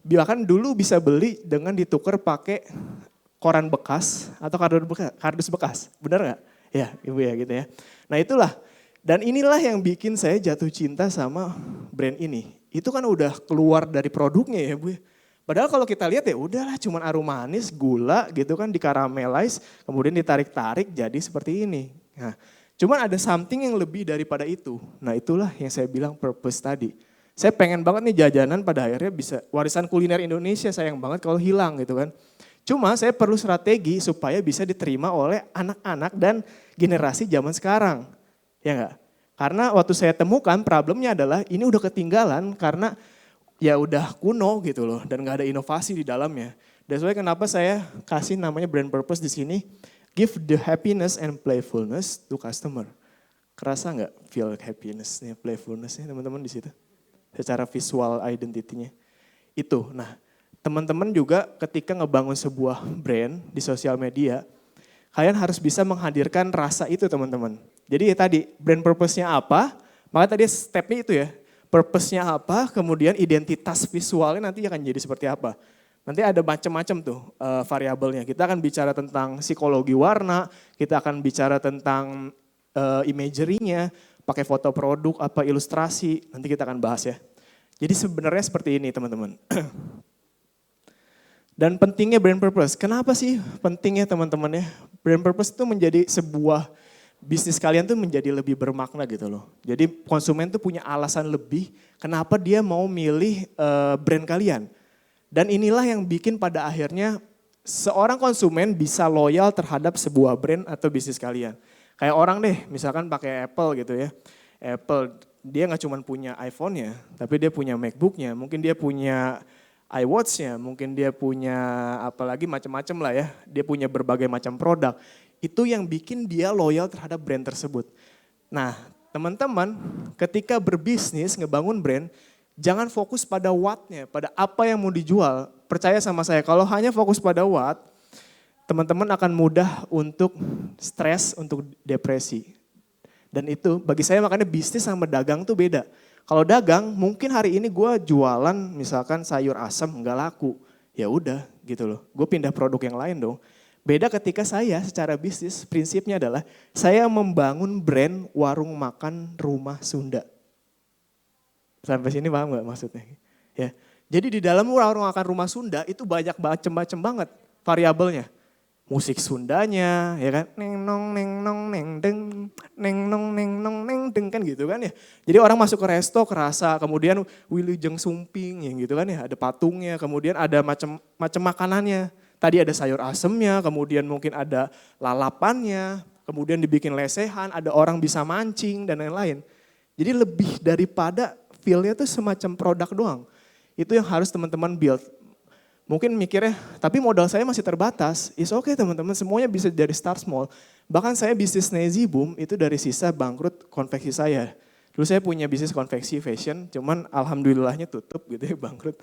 Bahkan dulu bisa beli dengan ditukar pakai koran bekas atau kardus bekas. Benar gak? Ya Ibu ya gitu ya. Nah itulah, dan inilah yang bikin saya jatuh cinta sama brand ini. Itu kan udah keluar dari produknya ya Bu. Padahal kalau kita lihat ya udahlah cuman arum manis, gula gitu kan dikaramelize, kemudian ditarik-tarik jadi seperti ini. Nah Cuman ada something yang lebih daripada itu. Nah itulah yang saya bilang purpose tadi. Saya pengen banget nih jajanan pada akhirnya bisa warisan kuliner Indonesia, sayang banget kalau hilang gitu kan. Cuma saya perlu strategi supaya bisa diterima oleh anak-anak dan generasi zaman sekarang. Ya enggak? Karena waktu saya temukan problemnya adalah ini udah ketinggalan karena ya udah kuno gitu loh dan gak ada inovasi di dalamnya. That's why kenapa saya kasih namanya brand purpose di sini. Give the happiness and playfulness to customer. Kerasa nggak feel happiness-nya, playfulness-nya teman-teman di situ? Secara visual identity-nya. Itu, nah teman-teman juga ketika ngebangun sebuah brand di sosial media, kalian harus bisa menghadirkan rasa itu teman-teman. Jadi ya tadi, brand purpose-nya apa, maka tadi step-nya itu ya. Purpose-nya apa, kemudian identitas visualnya nanti akan jadi seperti apa. Nanti ada macam-macam tuh variabelnya. Kita akan bicara tentang psikologi warna, kita akan bicara tentang imagery-nya, pakai foto produk, apa ilustrasi, nanti kita akan bahas ya. Jadi sebenarnya seperti ini teman-teman. Dan pentingnya brand purpose. Kenapa sih pentingnya teman-teman ya? Brand purpose itu menjadi sebuah bisnis kalian tuh menjadi lebih bermakna gitu loh. Jadi konsumen tuh punya alasan lebih kenapa dia mau milih brand kalian. Dan inilah yang bikin pada akhirnya seorang konsumen bisa loyal terhadap sebuah brand atau bisnis kalian. Kayak orang deh, misalkan pakai Apple gitu ya. Apple, dia nggak cuma punya iPhone-nya, tapi dia punya MacBook-nya, mungkin dia punya iWatch-nya, mungkin dia punya apalagi macam-macam lah ya. Dia punya berbagai macam produk. Itu yang bikin dia loyal terhadap brand tersebut. Nah, teman-teman, ketika berbisnis, ngebangun brand, jangan fokus pada what-nya, pada apa yang mau dijual. Percaya sama saya, kalau hanya fokus pada what, teman-teman akan mudah untuk stres, untuk depresi. Dan itu bagi saya makanya bisnis sama dagang tuh beda. Kalau dagang mungkin hari ini gue jualan misalkan sayur asam nggak laku. Ya udah gitu loh, gue pindah produk yang lain dong. Beda ketika saya secara bisnis prinsipnya adalah saya membangun brand warung makan rumah Sunda. Sampai sini paham gak maksudnya? Ya. Jadi di dalam warung makan rumah Sunda itu banyak macam-macam banget variabelnya. Musik Sundanya, ya kan, neng nong neng nong neng deng, neng nong neng nong neng deng kan gitu kan ya. Jadi orang masuk ke resto kerasa, kemudian wilujeng sumping yang gitu kan ya, ada patungnya, kemudian ada macam makanannya. Tadi ada sayur asemnya, kemudian mungkin ada lalapannya, kemudian dibikin lesehan, ada orang bisa mancing dan lain-lain. Jadi lebih daripada feel-nya tuh semacam produk doang. Itu yang harus teman-teman build. Mungkin mikirnya, tapi modal saya masih terbatas. It's okay teman-teman, semuanya bisa dari start small. Bahkan saya bisnis Snazy Boom itu dari sisa bangkrut konveksi saya. Dulu saya punya bisnis konveksi fashion, cuman alhamdulillahnya tutup gitu ya, bangkrut.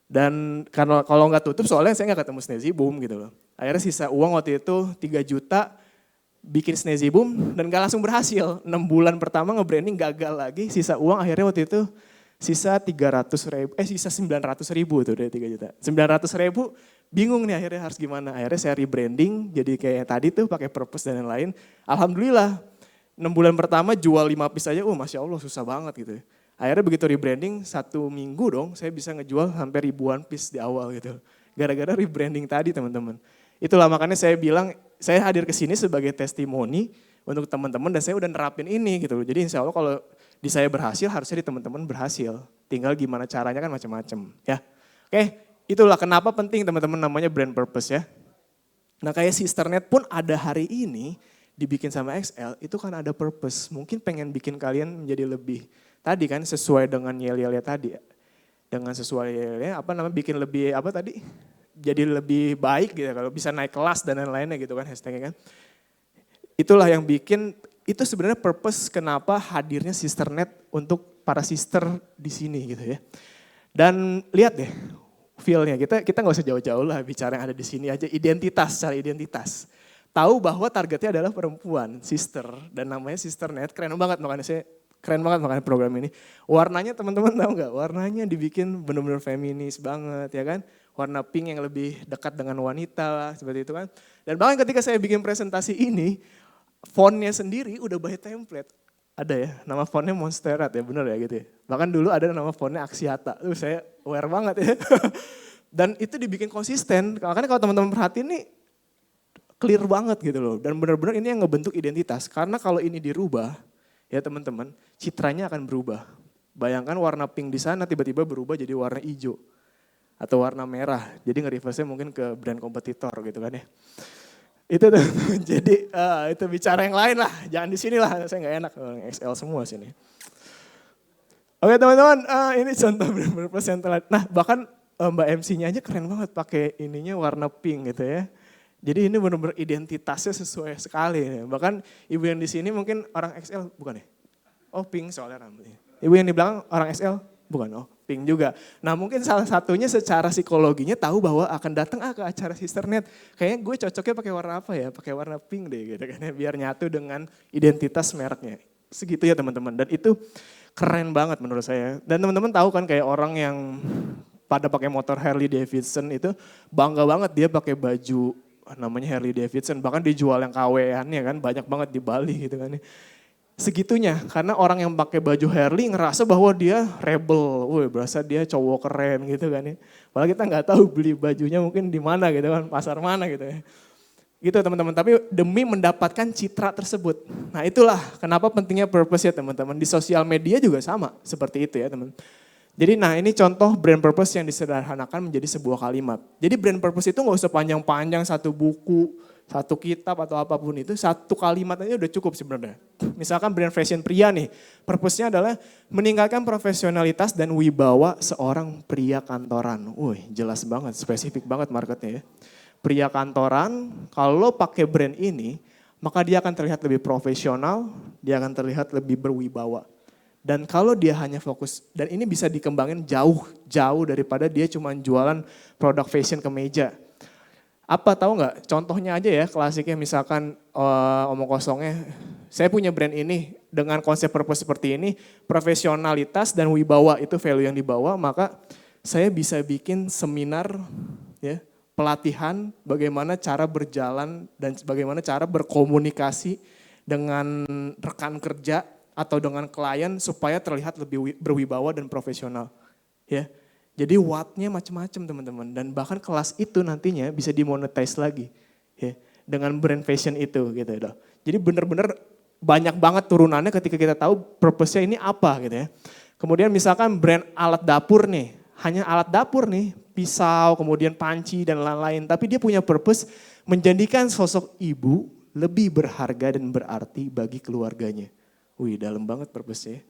Dan karena kalau nggak tutup soalnya saya nggak ketemu Snazy Boom gitu loh. Akhirnya sisa uang waktu itu 3 juta bikin Snazy Boom dan gak langsung berhasil. 6 bulan pertama nge-branding gagal lagi, sisa uang akhirnya waktu itu sisa 900 ribu tuh dari 3 juta. 900 ribu bingung nih akhirnya harus gimana. Akhirnya saya rebranding jadi kayak tadi tuh pakai purpose dan lain-lain. Alhamdulillah 6 bulan pertama jual 5 piece aja, Masya Allah susah banget gitu. Akhirnya begitu rebranding 1 minggu dong saya bisa ngejual sampai ribuan piece di awal gitu. Gara-gara rebranding tadi teman-teman. Itulah makanya saya bilang saya hadir ke sini sebagai testimoni untuk teman-teman dan saya udah nerapin ini gitu. Jadi insya Allah kalau di saya berhasil, harusnya di teman-teman berhasil. Tinggal gimana caranya kan macam-macam ya. Oke, itulah kenapa penting teman-teman namanya brand purpose ya. Nah kayak Sisternet pun ada hari ini dibikin sama XL, itu kan ada purpose. Mungkin pengen bikin kalian menjadi lebih, tadi kan sesuai dengan yel-yelnya tadi. Dengan sesuai yel-yelnya, bikin lebih, jadi lebih baik gitu kalau bisa naik kelas dan lain-lainnya gitu kan hashtagnya kan. Itulah yang bikin, itu sebenarnya purpose kenapa hadirnya Sisternet untuk para sister di sini gitu ya. Dan lihat deh feel-nya, kita nggak usah jauh-jauh lah bicara yang ada di sini aja, secara identitas. Tahu bahwa targetnya adalah perempuan, sister, dan namanya Sisternet, keren banget makanya program ini. Warnanya teman-teman tahu nggak? Warnanya dibikin benar-benar feminis banget ya kan. Warna pink yang lebih dekat dengan wanita seperti itu kan. Dan bahkan ketika saya bikin presentasi ini, fontnya sendiri udah by template. Ada ya, nama fontnya Monsterat ya, bener ya gitu ya. Bahkan dulu ada nama fontnya Axiata, saya aware banget ya. Dan itu dibikin konsisten, makanya kalau teman-teman perhatiin nih, clear banget gitu loh. Dan benar-benar ini yang ngebentuk identitas. Karena kalau ini dirubah, ya teman-teman, citranya akan berubah. Bayangkan warna pink di sana tiba-tiba berubah jadi warna hijau. Atau warna merah. Jadi nge-reverse-nya mungkin ke brand kompetitor gitu kan ya. Itu tuh, jadi itu bicara yang lain lah. Jangan di sini lah, saya nggak enak. XL semua sini. Oke teman-teman, ini contoh brand purpose yang telah. Nah bahkan Mbak MC-nya aja keren banget pakai ininya warna pink gitu ya. Jadi ini benar-benar identitasnya sesuai sekali. Bahkan ibu yang di sini mungkin orang XL, bukan ya? Oh pink soalnya rambutnya. Ibu yang di belakang orang XL, bukan? Oh pink juga. Nah mungkin salah satunya secara psikologinya tahu bahwa akan datang ke acara Sisternet. Kayaknya gue cocoknya pakai warna apa ya? Pakai warna pink deh gitu kan ya. Biar nyatu dengan identitas mereknya. Segitu ya teman-teman. Dan itu keren banget menurut saya. Dan teman-teman tahu kan kayak orang yang pada pakai motor Harley Davidson itu bangga banget dia pakai baju namanya Harley Davidson, bahkan dijual yang KW-annya kan banyak banget di Bali gitu kan. Segitunya, karena orang yang pakai baju Harley ngerasa bahwa dia rebel, berasa dia cowok keren gitu kan ya. Padahal kita nggak tahu beli bajunya mungkin di mana gitu kan, pasar mana gitu ya. Gitu teman-teman, tapi demi mendapatkan citra tersebut. Nah itulah kenapa pentingnya purpose ya teman-teman. Di sosial media juga sama, seperti itu ya teman. Jadi nah ini contoh brand purpose yang disederhanakan menjadi sebuah kalimat. Jadi brand purpose itu gak usah panjang-panjang satu buku, satu kitab atau apapun itu. Satu kalimat aja udah cukup sebenarnya. Misalkan brand fashion pria nih, purpose-nya adalah meningkatkan profesionalitas dan wibawa seorang pria kantoran. Wih jelas banget, spesifik banget marketnya ya. Pria kantoran kalau pakai brand ini, maka dia akan terlihat lebih profesional, dia akan terlihat lebih berwibawa. Dan kalau dia hanya fokus, dan ini bisa dikembangin jauh daripada dia cuma jualan produk fashion ke meja. Apa tahu nggak? Contohnya aja ya, klasiknya misalkan omong kosongnya, saya punya brand ini dengan konsep purpose seperti ini, profesionalitas dan wibawa itu value yang dibawa, maka saya bisa bikin seminar ya, pelatihan bagaimana cara berjalan dan bagaimana cara berkomunikasi dengan rekan kerja atau dengan klien supaya terlihat lebih berwibawa dan profesional. Ya. Jadi wattnya macam-macam teman-teman dan bahkan kelas itu nantinya bisa dimonetize lagi ya dengan brand fashion itu gitu ya. Jadi benar-benar banyak banget turunannya ketika kita tahu purpose-nya ini apa gitu ya. Kemudian misalkan brand alat dapur nih, hanya alat dapur nih, pisau, kemudian panci dan lain-lain, tapi dia punya purpose menjadikan sosok ibu lebih berharga dan berarti bagi keluarganya. Wih, dalam banget purpose-nya.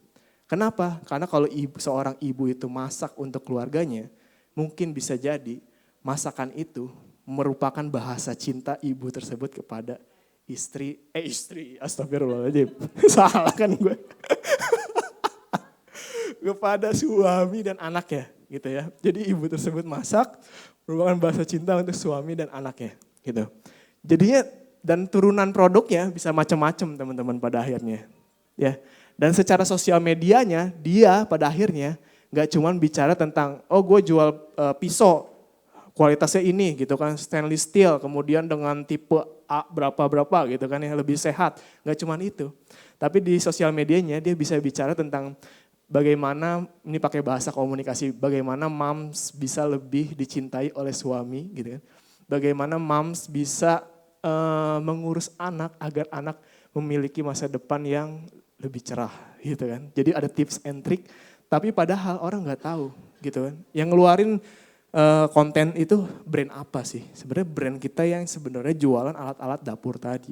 Kenapa? Karena kalau seorang ibu itu masak untuk keluarganya, mungkin bisa jadi masakan itu merupakan bahasa cinta ibu tersebut kepada istri, astagfirullahaladzim, salah kan gue. Kepada suami dan anaknya gitu ya. Jadi ibu tersebut masak merupakan bahasa cinta untuk suami dan anaknya gitu. Jadinya dan turunan produknya bisa macam-macam teman-teman pada akhirnya. Ya, dan secara sosial medianya dia pada akhirnya nggak cuma bicara tentang oh gue jual pisau kualitasnya ini gitu kan stainless steel kemudian dengan tipe A berapa gitu kan yang lebih sehat, nggak cuma itu. Tapi di sosial medianya dia bisa bicara tentang bagaimana ini pakai bahasa komunikasi, bagaimana moms bisa lebih dicintai oleh suami gitu kan. Bagaimana moms bisa mengurus anak agar anak memiliki masa depan yang lebih cerah gitu kan. Jadi ada tips and trick, tapi padahal orang nggak tahu gitu kan. Yang ngeluarin konten itu brand apa sih? Sebenarnya brand kita yang sebenarnya jualan alat-alat dapur tadi.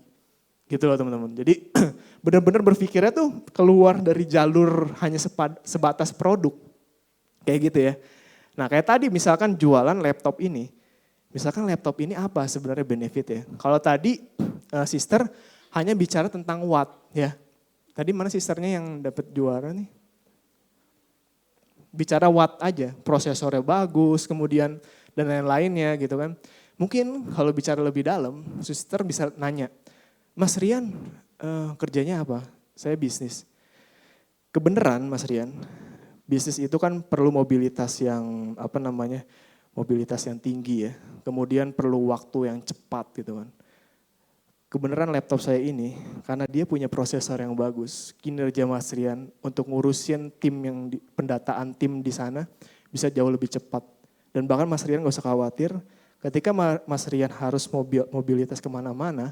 Gitu loh teman-teman. Jadi benar-benar berpikirnya tuh keluar dari jalur hanya sebatas produk. Kayak gitu ya. Nah kayak tadi misalkan jualan laptop ini. Misalkan laptop ini apa sebenarnya benefit ya. Kalau tadi sister hanya bicara tentang watt ya. Tadi mana sisternya yang dapat juara nih? Bicara watt aja, prosesornya bagus, kemudian dan lain-lainnya gitu kan. Mungkin kalau bicara lebih dalam, sister bisa nanya, Mas Rian kerjanya apa? Saya bisnis. Kebenaran Mas Rian, bisnis itu kan perlu mobilitas yang mobilitas yang tinggi ya. Kemudian perlu waktu yang cepat gitu kan. Kebenaran laptop saya ini, karena dia punya prosesor yang bagus, kinerja Mas Rian untuk ngurusin tim yang pendataan tim di sana bisa jauh lebih cepat. Dan bahkan Mas Rian gak usah khawatir, Ketika Mas Rian harus mobilitas kemana-mana,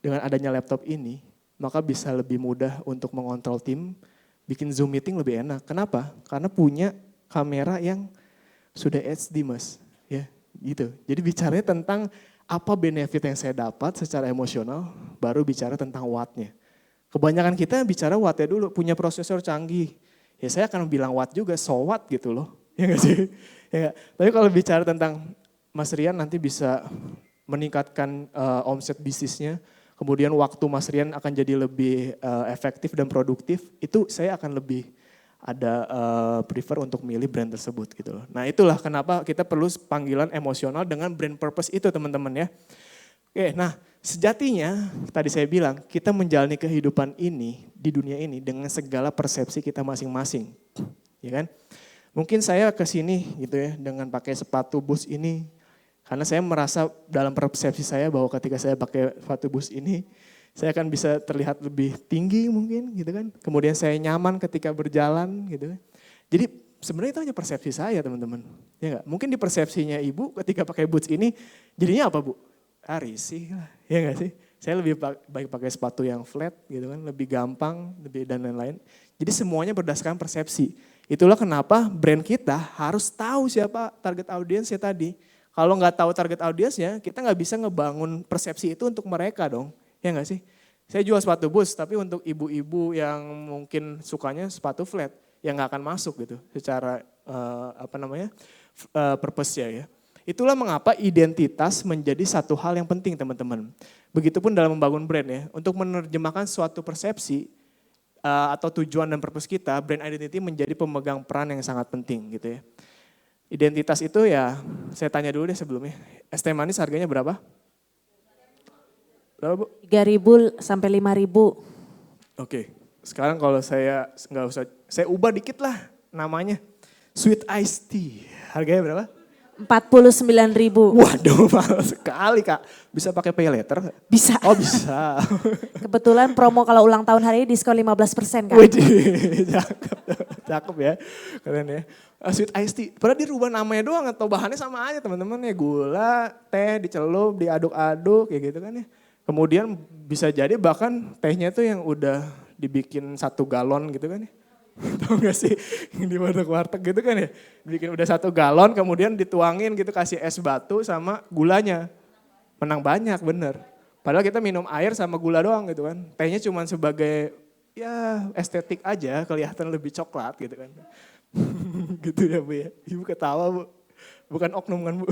dengan adanya laptop ini, maka bisa lebih mudah untuk mengontrol tim, bikin Zoom meeting lebih enak. Kenapa? Karena punya kamera yang sudah HD Mas. Ya, gitu. Jadi bicaranya tentang apa benefit yang saya dapat secara emosional, baru bicara tentang wattnya. Kebanyakan kita bicara wattnya dulu, punya prosesor canggih. Ya saya akan bilang watt juga, so what gitu loh. Ya nggak sih? Ya, tapi kalau bicara tentang Mas Rian nanti bisa meningkatkan omset bisnisnya, kemudian waktu Mas Rian akan jadi lebih efektif dan produktif, itu saya akan lebih ada prefer untuk milih brand tersebut gitu loh. Nah itulah kenapa kita perlu panggilan emosional dengan brand purpose itu teman-teman ya. Oke, nah sejatinya tadi saya bilang kita menjalani kehidupan ini di dunia ini dengan segala persepsi kita masing-masing, ya kan? Mungkin saya ke sini gitu ya dengan pakai sepatu boots ini karena saya merasa dalam persepsi saya bahwa ketika saya pakai sepatu boots ini saya akan bisa terlihat lebih tinggi mungkin gitu kan. Kemudian saya nyaman ketika berjalan gitu kan. Jadi sebenarnya itu hanya persepsi saya teman-teman. Ya enggak? Mungkin di persepsinya ibu ketika pakai boots ini jadinya apa bu? Risih lah, ya enggak sih? Saya lebih baik pakai sepatu yang flat gitu kan, lebih gampang, lebih dan lain-lain. Jadi semuanya berdasarkan persepsi. Itulah kenapa brand kita harus tahu siapa target audiensnya tadi. Kalau nggak tahu target audiensnya, kita nggak bisa ngebangun persepsi itu untuk mereka dong. Ya nggak sih? Saya jual sepatu boots, tapi untuk ibu-ibu yang mungkin sukanya sepatu flat, ya nggak akan masuk gitu secara purpose-nya ya. Itulah mengapa identitas menjadi satu hal yang penting teman-teman. Begitupun dalam membangun brand ya, untuk menerjemahkan suatu persepsi atau tujuan dan purpose kita, brand identity menjadi pemegang peran yang sangat penting gitu ya. Identitas itu ya, saya tanya dulu deh sebelumnya, es teh manis harganya berapa? Berapa Bu? 3.000 sampai 5.000. Oke, sekarang kalau saya nggak usah, saya ubah dikit lah namanya. Sweet Iced Tea, harganya berapa? 49.000. Waduh, mahal sekali Kak. Bisa pakai pay later? Bisa. Oh bisa. Kebetulan promo kalau ulang tahun hari ini diskon 15% Kak. Wih, cakep ya. Keren ya. Sweet Iced Tea, padahal dirubah namanya doang atau bahannya sama aja teman-teman ya. Gula, teh dicelup, diaduk-aduk kayak gitu kan ya. Kemudian bisa jadi bahkan tehnya tuh yang udah dibikin 1 galon gitu kan ya. Tahu gak sih yang di warteg-warteg gitu kan ya. Bikin udah 1 galon kemudian dituangin gitu kasih es batu sama gulanya. Menang banyak bener. Padahal kita minum air sama gula doang gitu kan. Tehnya cuma sebagai ya estetik aja kelihatan lebih coklat gitu kan. Gitu ya Bu ya. Ibu ketawa Bu. Bukan oknum kan Bu.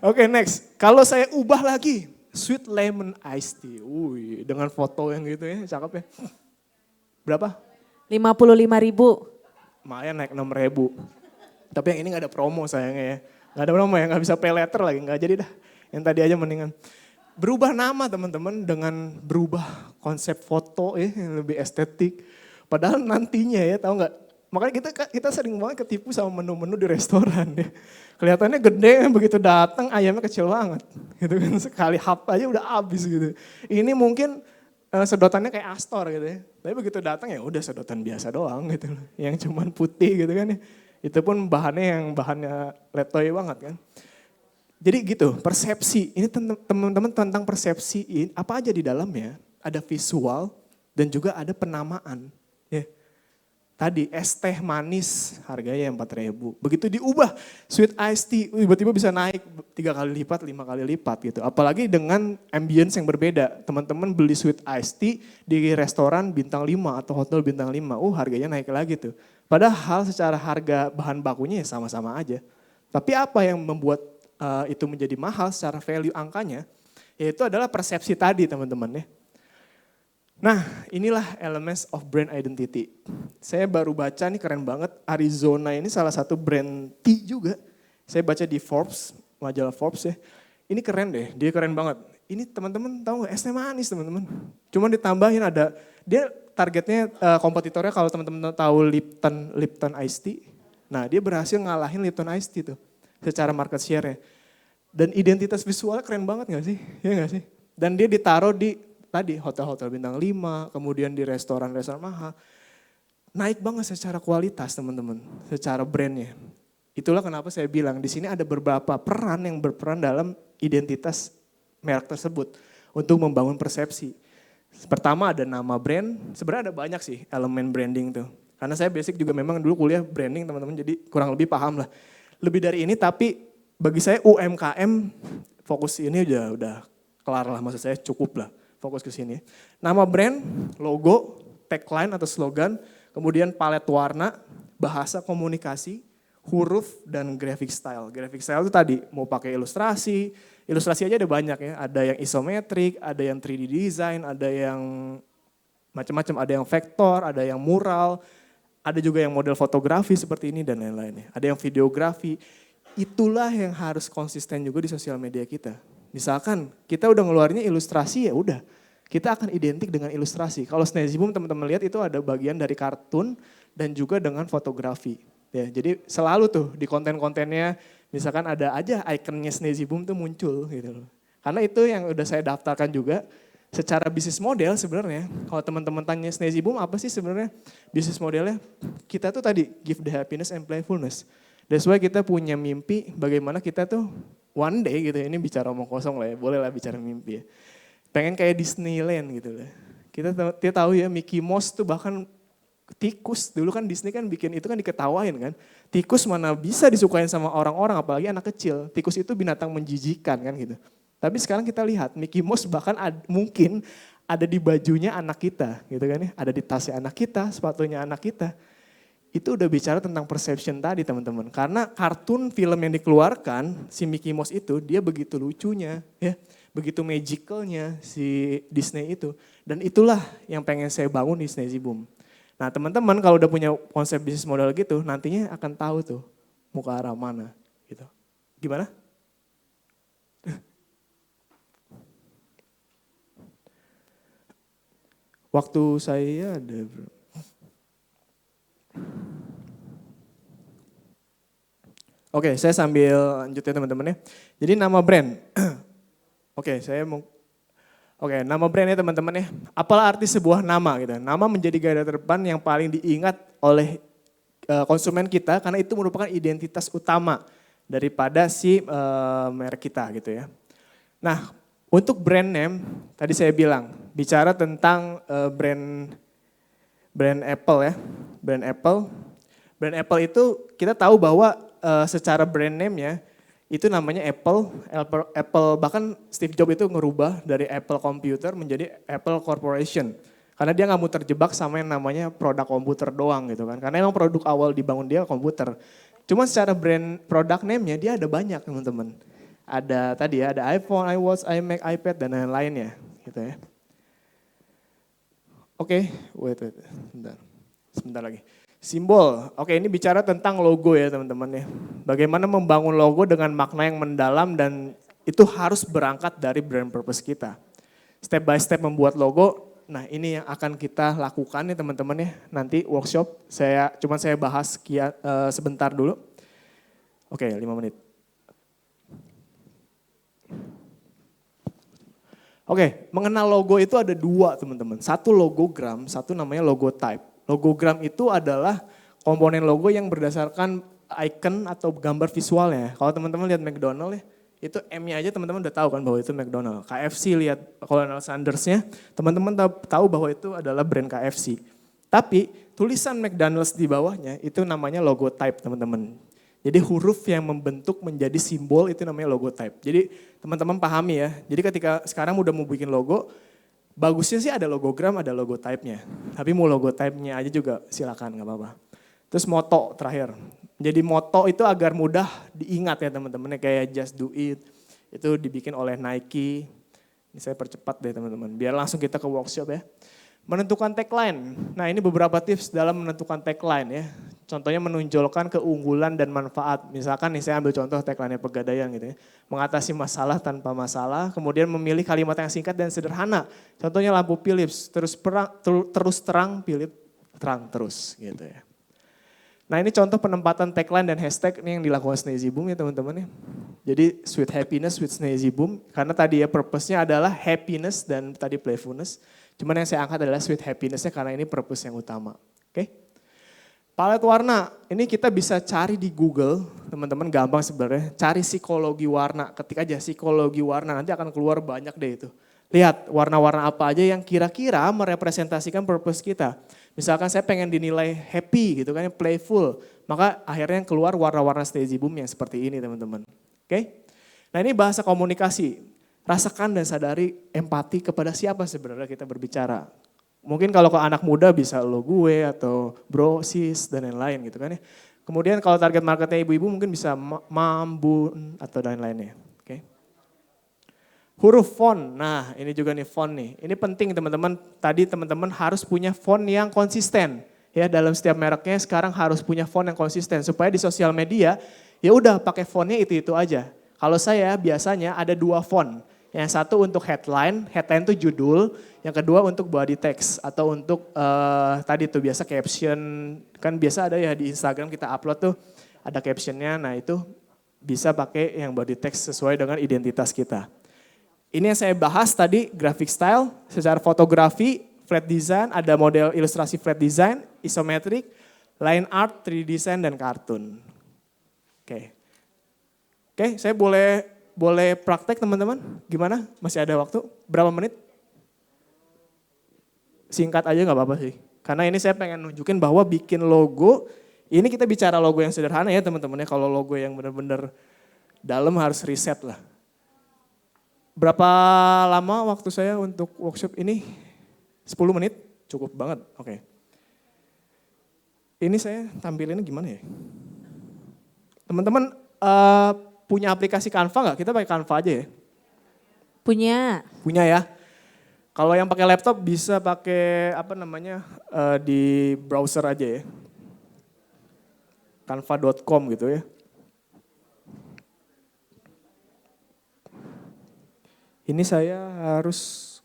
Oke next. Kalau saya ubah lagi. Sweet lemon iced tea. Wih, dengan foto yang gitu ya, cakep ya. Berapa? 55.000. Lumayan naik 6.000. Tapi yang ini gak ada promo sayangnya ya. Gak ada promo ya, gak bisa pay letter lagi, gak jadi dah. Yang tadi aja mendingan. Berubah nama teman-teman dengan berubah konsep foto ya, yang lebih estetik. Padahal nantinya ya, tahu gak? Makanya kita sering banget ketipu sama menu-menu di restoran ya. Kelihatannya gede, begitu datang ayamnya kecil banget. Gitu kan, sekali hap aja udah habis gitu. Ini mungkin sedotannya kayak Astor gitu ya. Tapi begitu datang ya udah sedotan biasa doang gitu loh. Yang cuman putih gitu kan ya. Itu pun bahannya letoy banget kan. Jadi gitu, persepsi. Ini teman-teman tentang persepsi, apa aja di dalamnya. Ada visual dan juga ada penamaan. Ya. Tadi es teh manis harganya 4.000. Begitu diubah sweet iced tea tiba-tiba bisa naik 3 kali lipat, 5 kali lipat gitu. Apalagi dengan ambience yang berbeda. Teman-teman beli sweet iced tea di restoran bintang 5 atau hotel bintang 5. Harganya naik lagi tuh. Padahal secara harga bahan bakunya ya sama-sama aja. Tapi apa yang membuat itu menjadi mahal secara value angkanya? Yaitu adalah persepsi tadi teman-teman ya. Nah inilah elements of brand identity. Saya baru baca nih keren banget, Arizona ini salah satu brand tea juga. Saya baca di Forbes, majalah Forbes ya. Ini keren deh, dia keren banget. Ini teman-teman tahu gak, es teh manis teman-teman. Cuman ditambahin ada, dia targetnya kompetitornya kalau teman-teman tahu Lipton Iced Tea. Nah dia berhasil ngalahin Lipton Iced Tea tuh secara market share-nya. Dan identitas visualnya keren banget gak sih? Ya gak sih? Dan dia ditaruh di tadi hotel-hotel bintang 5, kemudian di restoran-restoran mahal. Naik banget secara kualitas teman-teman, secara brandnya. Itulah kenapa saya bilang di sini ada beberapa peran yang berperan dalam identitas merek tersebut untuk membangun persepsi. Pertama ada nama brand, sebenarnya ada banyak sih elemen branding tuh. Karena saya basic juga memang dulu kuliah branding teman-teman, jadi kurang lebih paham lah. Lebih dari ini tapi bagi saya UMKM fokus ini udah kelar lah, maksud saya cukup lah fokus ke sini. Nama brand, logo, tagline atau slogan, kemudian palet warna, bahasa komunikasi, huruf, dan graphic style. Graphic style itu tadi mau pakai ilustrasi aja ada banyak ya. Ada yang isometrik, ada yang 3D design, ada yang macam-macam, ada yang vektor, ada yang mural, ada juga yang model fotografi seperti ini dan lain-lainnya. Ada yang videografi. Itulah yang harus konsisten juga di sosial media kita. Misalkan kita udah ngeluarinnya ilustrasi ya udah. Kita akan identik dengan ilustrasi. Kalau Snazzy Boom teman-teman lihat itu ada bagian dari kartun dan juga dengan fotografi. Ya, jadi selalu tuh di konten-kontennya misalkan ada aja ikonnya Snazzy Boom tuh muncul gitu loh. Karena itu yang udah saya daftarkan juga secara bisnis model sebenarnya. Kalau teman-teman tanya Snazzy Boom apa sih sebenarnya bisnis modelnya? Kita tuh tadi give the happiness and playfulness. That's why kita punya mimpi bagaimana kita tuh one day gitu ya, ini bicara omong kosong lah ya, boleh lah bicara mimpi ya. Pengen kayak Disneyland gitu lah. Kita tahu ya Mickey Mouse tuh bahkan tikus, dulu kan Disney kan bikin itu kan diketawain kan. Tikus mana bisa disukain sama orang-orang apalagi anak kecil. Tikus itu binatang menjijikan kan gitu. Tapi sekarang kita lihat Mickey Mouse bahkan mungkin ada di bajunya anak kita gitu kan ya. Ada di tasnya anak kita, sepatunya anak kita. Itu udah bicara tentang perception tadi teman-teman. Karena kartun film yang dikeluarkan si Mickey Mouse itu dia begitu lucunya ya. Begitu magicalnya si Disney itu. Dan itulah yang pengen saya bangun di Snazzy Boom. Nah teman-teman kalau udah punya konsep bisnis model gitu nantinya akan tahu tuh mau ke arah mana gitu. Gimana? Waktu saya ada Oke, saya sambil lanjut ya teman-teman ya. Jadi nama brand. Nama brandnya teman-teman ya. Apalah arti sebuah nama gitu. Nama menjadi garda terdepan yang paling diingat oleh konsumen kita karena itu merupakan identitas utama daripada si merek kita gitu ya. Nah, untuk brand name tadi saya bilang bicara tentang brand Apple ya. Brand Apple itu kita tahu bahwa secara brand name-nya itu namanya Apple bahkan Steve Jobs itu ngerubah dari Apple Computer menjadi Apple Corporation. Karena dia nggak mau terjebak sama yang namanya produk komputer doang gitu kan. Karena emang produk awal dibangun dia komputer. Cuma secara brand produk name-nya dia ada banyak teman-teman. Ada tadi ya, ada iPhone, iWatch, iMac, iPad dan lain-lainnya gitu ya. Oke, wait, sebentar lagi. Simbol, oke ini bicara tentang logo ya teman-teman ya. Bagaimana membangun logo dengan makna yang mendalam dan itu harus berangkat dari brand purpose kita. Step by step membuat logo, nah ini yang akan kita lakukan ya teman-teman ya. Nanti workshop, saya bahas sebentar dulu. Oke 5 menit. Oke, mengenal logo itu ada dua teman-teman. Satu logogram, satu namanya logotype. Logogram itu adalah komponen logo yang berdasarkan icon atau gambar visualnya. Kalau teman-teman lihat McDonald ya, itu M-nya aja teman-teman udah tahu kan bahwa itu McDonald. KFC lihat Colonel Sanders-nya, teman-teman tahu bahwa itu adalah brand KFC. Tapi tulisan McDonald's di bawahnya itu namanya logotype teman-teman. Jadi huruf yang membentuk menjadi simbol itu namanya logotype. Jadi teman-teman pahami ya, jadi ketika sekarang udah mau bikin logo, bagusnya sih ada logogram, ada logotype-nya. Tapi mau logotype-nya aja juga silakan nggak apa-apa. Terus moto terakhir. Jadi moto itu agar mudah diingat ya teman-teman. Kayak just do it. Itu dibikin oleh Nike. Ini saya percepat deh teman-teman. Biar langsung kita ke workshop ya. Menentukan tagline. Nah ini beberapa tips dalam menentukan tagline ya. Contohnya menonjolkan keunggulan dan manfaat. Misalkan nih saya ambil contoh tagline Pegadaian gitu ya. Mengatasi masalah tanpa masalah, kemudian memilih kalimat yang singkat dan sederhana. Contohnya lampu Philips, terus terang Philips, terang terus gitu ya. Nah ini contoh penempatan tagline dan hashtag ini yang dilakukan Snazzy Boom ya teman-teman ya. Jadi sweet happiness with Snazzy Boom, karena tadi ya purpose-nya adalah happiness dan tadi playfulness. Cuman yang saya angkat adalah sweet happiness-nya karena ini purpose yang utama. Oke? Palet warna, ini kita bisa cari di Google, teman-teman gampang sebenarnya. Cari psikologi warna, ketik aja psikologi warna, nanti akan keluar banyak deh itu. Lihat warna-warna apa aja yang kira-kira merepresentasikan purpose kita. Misalkan saya pengen dinilai happy gitu kan, playful. Maka akhirnya yang keluar warna-warna Steady Boom yang seperti ini teman-teman. Oke? Nah ini bahasa komunikasi. Rasakan dan sadari empati kepada siapa sebenarnya kita berbicara. Mungkin kalau ke anak muda bisa lo gue atau bro, sis dan lain-lain gitu kan ya. Kemudian kalau target marketnya ibu-ibu mungkin bisa mam, bun atau lain-lainnya. Oke. Huruf font, nah ini juga nih font nih. Ini penting teman-teman, tadi teman-teman harus punya font yang konsisten. Ya dalam setiap mereknya sekarang harus punya font yang konsisten. Supaya di sosial media ya udah pakai fontnya itu-itu aja. Kalau saya biasanya ada 2 font. Yang satu untuk headline itu judul, yang kedua untuk body text atau untuk tadi tuh biasa caption, kan biasa ada ya di Instagram kita upload tuh ada captionnya, nah itu bisa pakai yang body text sesuai dengan identitas kita. Ini yang saya bahas tadi graphic style, secara fotografi, flat design, ada model ilustrasi flat design, isometric, line art, 3D design dan kartun. Oke, saya boleh praktek teman-teman? Gimana? Masih ada waktu? Berapa menit? Singkat aja nggak apa-apa sih. Karena ini saya pengen nunjukin bahwa bikin logo, ini kita bicara logo yang sederhana ya teman-teman ya. Kalau logo yang benar-benar dalam harus riset lah. Berapa lama waktu saya untuk workshop ini? 10 menit? Cukup banget, oke. Ini saya tampilinnya gimana ya? Teman-teman, punya aplikasi Canva nggak? Kita pakai Canva aja ya. Punya. Punya ya. Kalau yang pakai laptop bisa pakai di browser aja ya. Canva.com gitu ya. Ini saya harus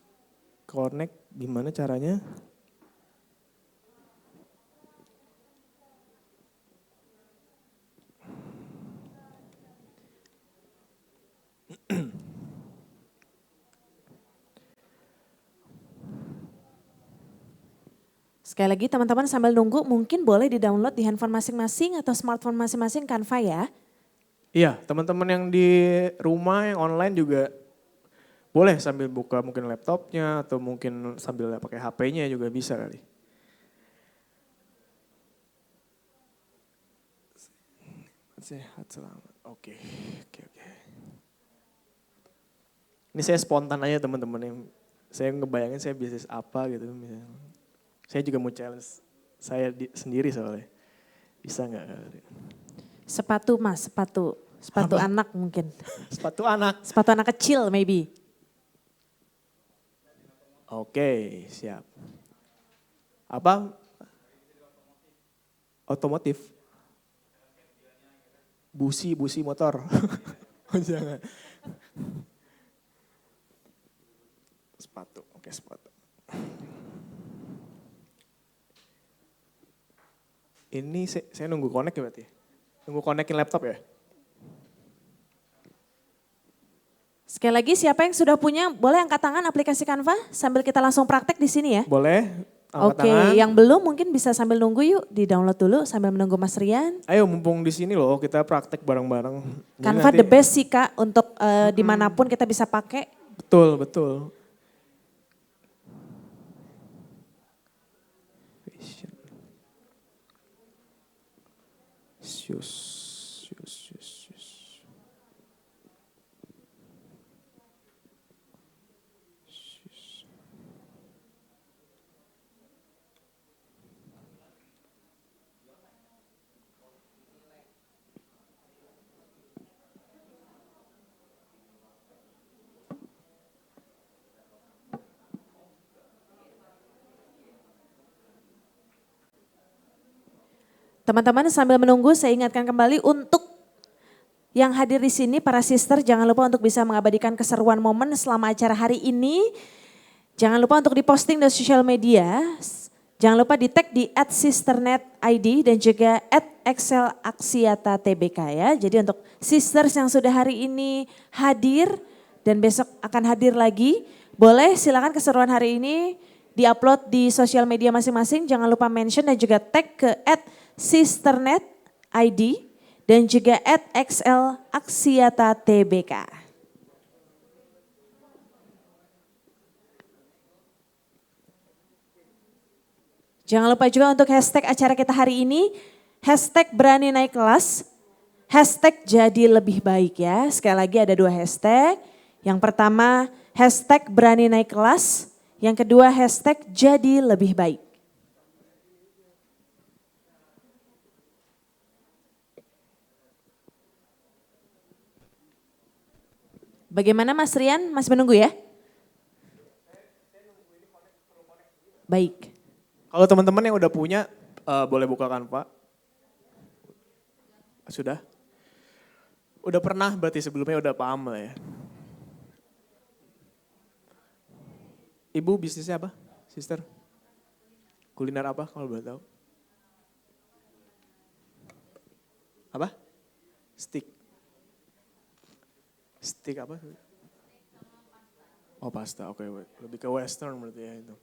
connect gimana caranya? Sekali lagi teman-teman sambil nunggu mungkin boleh di-download di handphone masing-masing atau smartphone masing-masing Canva ya. Iya, teman-teman yang di rumah yang online juga boleh sambil buka mungkin laptopnya atau mungkin sambil pakai HP-nya juga bisa kali. Sehat selamat. Oke. Ini saya spontan aja teman-teman yang saya ngebayangin saya bisnis apa gitu misalnya. Saya juga mau challenge saya sendiri soalnya. Bisa nggak? Sepatu mas, sepatu Apa? anak mungkin. Sepatu anak. Sepatu anak kecil maybe. Oke, siap. Apa? Otomotif. Busi motor. Oh, jangan. Sepatu, oke sepatu. Ini saya nunggu connect ya berarti? Nunggu connectin laptop ya? Sekali lagi siapa yang sudah punya boleh angkat tangan aplikasi Canva sambil kita langsung praktek di sini ya. Boleh? Angkat Oke, tangan. yang belum mungkin bisa sambil nunggu yuk, di-download dulu sambil menunggu Mas Rian. Ayo mumpung di sini loh kita praktek bareng-bareng. Jadi Canva nanti- the best sih Kak untuk dimanapun kita bisa pakai. Betul. Fashion. Shoes. Teman-teman sambil menunggu saya ingatkan kembali untuk yang hadir di sini para sister jangan lupa untuk bisa mengabadikan keseruan momen selama acara hari ini. Jangan lupa untuk diposting di sosial media. Jangan lupa di tag di @sisternetid dan juga @excelaxiatatbk ya. Jadi untuk sisters yang sudah hari ini hadir dan besok akan hadir lagi, boleh silakan keseruan hari ini diupload di sosial media masing-masing. Jangan lupa mention dan juga tag ke @sisternet ID, dan juga @XL_Aksiata_TBK. Jangan lupa juga untuk hashtag acara kita hari ini, hashtag berani naik kelas, hashtag jadi lebih baik ya. Sekali lagi ada 2 hashtag. Yang pertama hashtag berani naik kelas, yang kedua hashtag jadi lebih baik. Bagaimana Mas Rian, masih menunggu ya? Baik. Kalau teman-teman yang udah punya, boleh bukakan Pak. Sudah? Udah pernah berarti sebelumnya udah paham lah ya. Ibu bisnisnya apa, sister? Kuliner apa kalau boleh tahu? Apa? Steak. Steak apa? Oh pasta, oke. Lebih ke western berarti ya itu.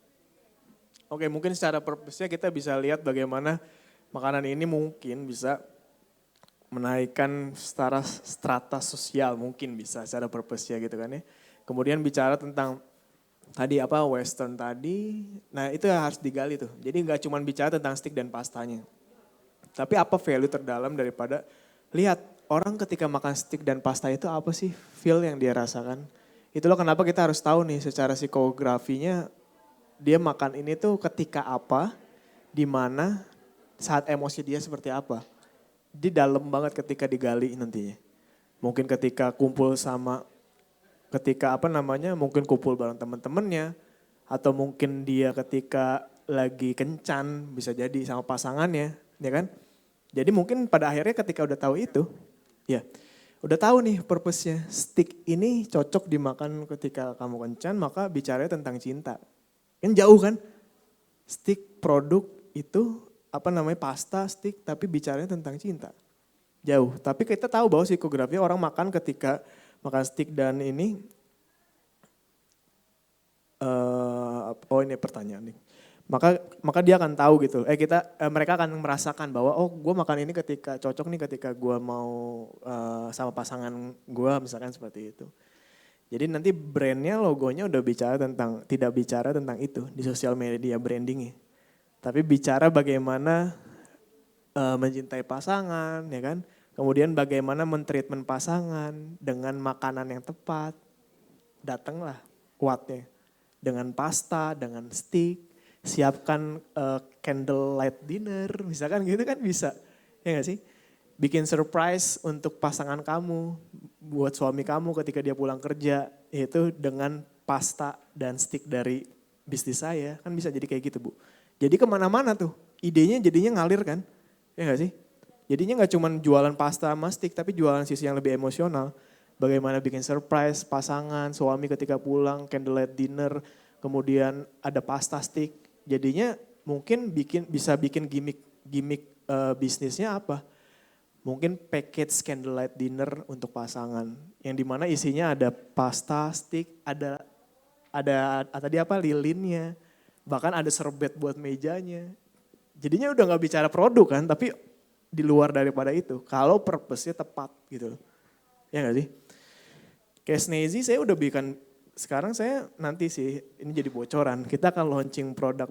Oke, mungkin secara purpose-nya kita bisa lihat bagaimana makanan ini mungkin bisa menaikkan strata sosial, mungkin bisa secara purpose-nya gitu kan ya. Kemudian bicara tentang tadi apa western tadi, nah itu harus digali tuh. Jadi nggak cuma bicara tentang steak dan pastanya. Tapi apa value terdalam daripada lihat orang ketika makan steak dan pasta itu apa sih feel yang dia rasakan. Itulah kenapa kita harus tahu nih secara psikografinya dia makan ini tuh ketika apa, di mana, saat emosi dia seperti apa. Di dalam banget ketika digali nantinya. Mungkin ketika kumpul sama, ketika apa namanya, mungkin kumpul bareng teman-temannya, atau mungkin dia ketika lagi kencan, bisa jadi sama pasangannya, ya kan? Jadi mungkin pada akhirnya ketika udah tahu itu, ya udah tahu nih purpose-nya. Steak ini cocok dimakan ketika kamu kencan, maka bicaranya tentang cinta. Kan jauh kan? Steak produk itu apa namanya pasta, steak, tapi bicaranya tentang cinta. Jauh. Tapi kita tahu bahwa psikografi orang makan ketika makan steak dan ini, ini pertanyaan nih. Maka dia akan tahu gitu. Mereka akan merasakan bahwa oh gue makan ini ketika cocok nih ketika gue mau sama pasangan gue misalkan seperti itu. Jadi nanti brandnya, logonya udah tidak bicara tentang itu di sosial media brandingnya. Tapi bicara bagaimana mencintai pasangan, ya kan? Kemudian bagaimana men-treatment pasangan dengan makanan yang tepat. Datanglah kuatnya dengan pasta, dengan steak, siapkan candlelight dinner, misalkan gitu kan bisa, ya gak sih? Bikin surprise untuk pasangan kamu, buat suami kamu ketika dia pulang kerja, yaitu dengan pasta dan steak dari bisnis saya, kan bisa jadi kayak gitu Bu. Jadi kemana-mana tuh, idenya jadinya ngalir kan, ya gak sih? Jadinya gak cuma jualan pasta sama steak, tapi jualan sisi yang lebih emosional. Bagaimana bikin surprise pasangan, suami ketika pulang, candlelight dinner, kemudian ada pasta steak. Jadinya mungkin bisa bikin gimmick bisnisnya apa? Mungkin package candlelight dinner untuk pasangan yang dimana isinya ada pasta, steak, ada tadi apa lilinnya, bahkan ada serbet buat mejanya. Jadinya udah nggak bicara produk kan, tapi di luar daripada itu. Kalau purpose-nya tepat gitu, ya nggak sih? Kayak Sneezy saya udah bikin, sekarang saya nanti sih ini jadi bocoran. Kita akan launching produk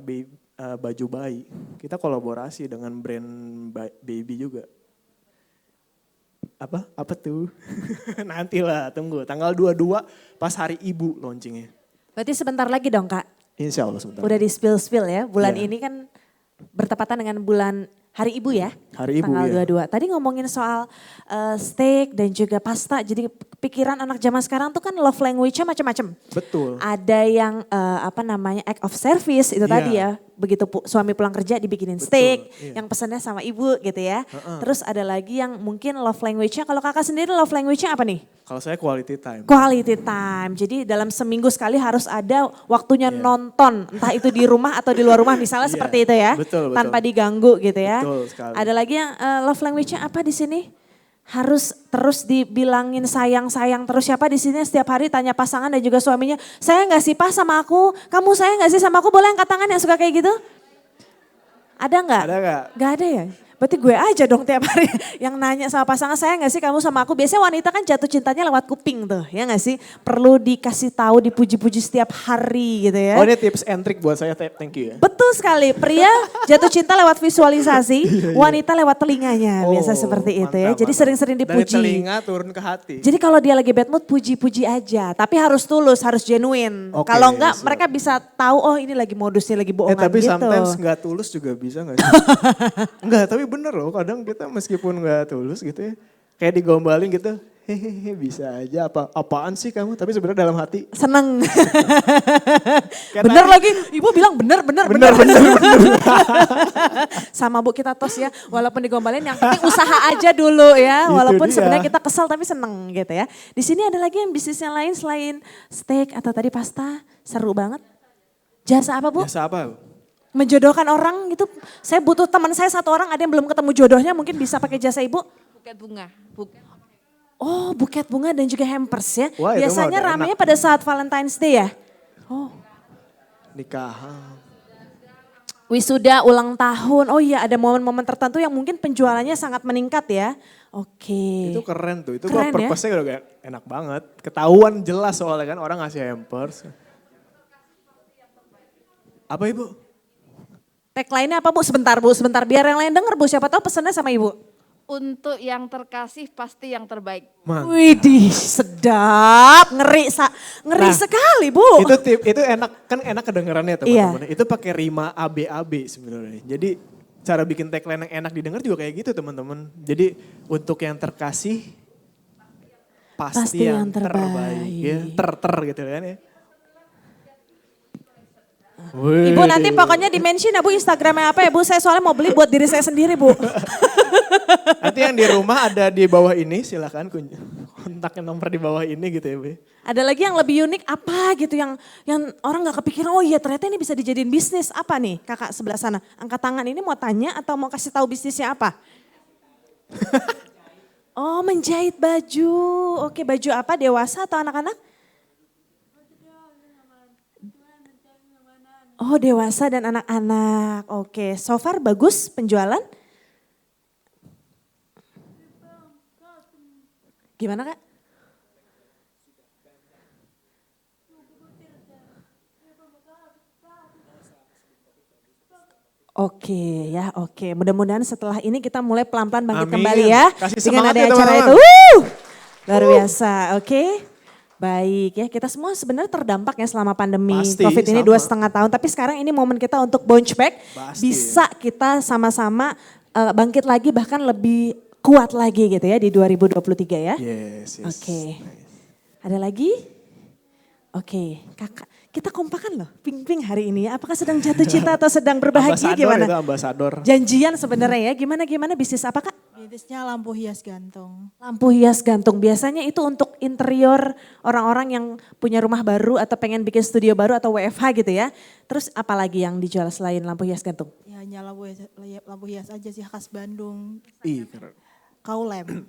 baju bayi. Kita kolaborasi dengan brand baby juga. Apa tuh? Nantilah tunggu tanggal 22 pas hari ibu launchingnya. Berarti sebentar lagi dong Kak? Insya Allah sebentar. Udah di spill ya, bulan Iya. ini kan bertepatan dengan bulan Hari Ibu ya? Hari Ibu tanggal ya. 22. Tadi ngomongin soal steak dan juga pasta, jadi pikiran anak zaman sekarang tuh kan love language-nya macam-macam. Betul. Ada yang act of service itu tadi ya, begitu suami pulang kerja dibikinin steak, iya. yang pesannya sama ibu gitu ya. Terus ada lagi yang mungkin love language-nya, kalau kakak sendiri love language-nya apa nih? Kalau saya quality time. Quality time, jadi dalam seminggu sekali harus ada waktunya nonton, entah itu di rumah atau di luar rumah misalnya Iya, seperti itu ya. betul. Tanpa diganggu gitu ya. Betul sekali. Ada lagi yang love language-nya apa di sini? Harus terus dibilangin sayang-sayang terus. Siapa di sini setiap hari tanya pasangan dan juga suaminya, saya nggak sih Pak sama aku, kamu sayang nggak sih sama aku, boleh angkat tangan yang suka kayak gitu? Ada nggak? Ada nggak? Nggak ada ya? Berarti gue aja dong tiap hari yang nanya sama pasangan, saya nggak sih kamu sama aku? Biasanya wanita kan jatuh cintanya lewat kuping tuh, ya nggak sih? Perlu dikasih tahu, dipuji-puji setiap hari gitu ya. Oh ini tips and trick buat saya, thank you ya. Betul sekali, pria jatuh cinta lewat visualisasi, wanita lewat telinganya, biasa Oh, seperti itu ya. mantap, Jadi mantap. sering-sering Dari dipuji. telinga turun ke hati. Jadi kalau dia lagi bad mood, puji-puji aja. Tapi harus tulus, harus genuine. Oke, Kalau enggak, siap. mereka bisa tahu, oh ini lagi modusnya, lagi bohongan Tapi gitu. sometimes nggak tulus juga bisa nggak sih? Enggak, tapi bener loh. Kadang kita meskipun nggak tulus gitu ya, kayak digombalin gitu, hehehe bisa aja. Apaan sih kamu? Tapi sebenarnya dalam hati. Seneng. Kayak bener tadi. lagi, ibu bilang bener. Bener. Sama Bu kita tos ya, walaupun digombalin yang penting usaha aja dulu ya. Itu Walaupun dia. sebenarnya kita kesel tapi seneng gitu ya. Di sini ada lagi yang bisnisnya lain selain steak atau tadi pasta, seru banget. Jasa apa Bu? Biasa apa? Menjodohkan orang gitu. Saya butuh teman saya satu orang ada yang belum ketemu jodohnya mungkin bisa pakai jasa Ibu. Buket bunga. Oh buket bunga dan juga hampers ya. Wah, itu mah Biasanya udah ramenya enak. pada saat Valentine's Day ya. Oh Nikahan. wisuda, ulang tahun. Oh iya ada momen-momen tertentu yang mungkin penjualannya sangat meningkat ya. Oke. Itu keren tuh. Itu Keren ya. purpose-nya udah enak banget. Ketahuan jelas soalnya kan orang ngasih hampers. Apa Ibu? Tagline-nya apa Bu? Sebentar biar yang lain denger Bu. Siapa tahu pesannya sama Ibu. Untuk yang terkasih pasti yang terbaik. Widih sedap, ngeri Nah, sekali Bu. Itu enak kan enak kedengerannya teman-teman. Itu pakai rima ABAB sebenarnya. Jadi cara bikin tagline yang enak didengar juga kayak gitu teman-teman. Jadi untuk yang terkasih pasti yang terbaik. Ya, ter gitu kan ya. Ibu nanti pokoknya di-mention ya Bu Instagramnya apa ya Bu. Saya soalnya mau beli buat diri saya sendiri Bu. Nanti yang di rumah ada di bawah ini silakan kontaknya nomor di bawah ini gitu ya Bu. Ada lagi yang lebih unik apa gitu yang orang gak kepikiran oh iya ternyata ini bisa dijadiin bisnis. Apa nih kakak sebelah sana? Angkat tangan ini mau tanya atau mau kasih tahu bisnisnya apa? Oh menjahit baju. Oke baju apa dewasa atau anak-anak? Oh dewasa dan anak-anak. Oke so far bagus penjualan? Gimana Kak? Oke ya, oke. Mudah-mudahan setelah ini kita mulai pelan-pelan bangkit Amin. kembali ya. Kasih dengan semangat ada ya, acara teman-teman. itu. Luar biasa, oke. Baik ya, kita semua sebenarnya terdampak ya selama pandemi Pasti, COVID ini sama. 2,5 tahun. Tapi sekarang ini momen kita untuk bounce back. Pasti. Bisa kita sama-sama bangkit lagi bahkan lebih kuat lagi gitu ya di 2023 ya. Yes. Oke. Ada lagi? Oke, kakak. Kita kompakan loh, ping-ping hari ini ya. Apakah sedang jatuh cinta atau sedang berbahagia Ambasador gimana? itu ambasador. Janjian sebenarnya ya, gimana bisnis apa Kak? Bisnisnya lampu hias gantung. Lampu hias gantung, biasanya itu untuk interior orang-orang yang punya rumah baru atau pengen bikin studio baru atau WFH gitu ya. Terus apa lagi yang dijual selain lampu hias gantung? Ya hanya lampu hias aja sih khas Bandung. Ih, keren. Kaulem.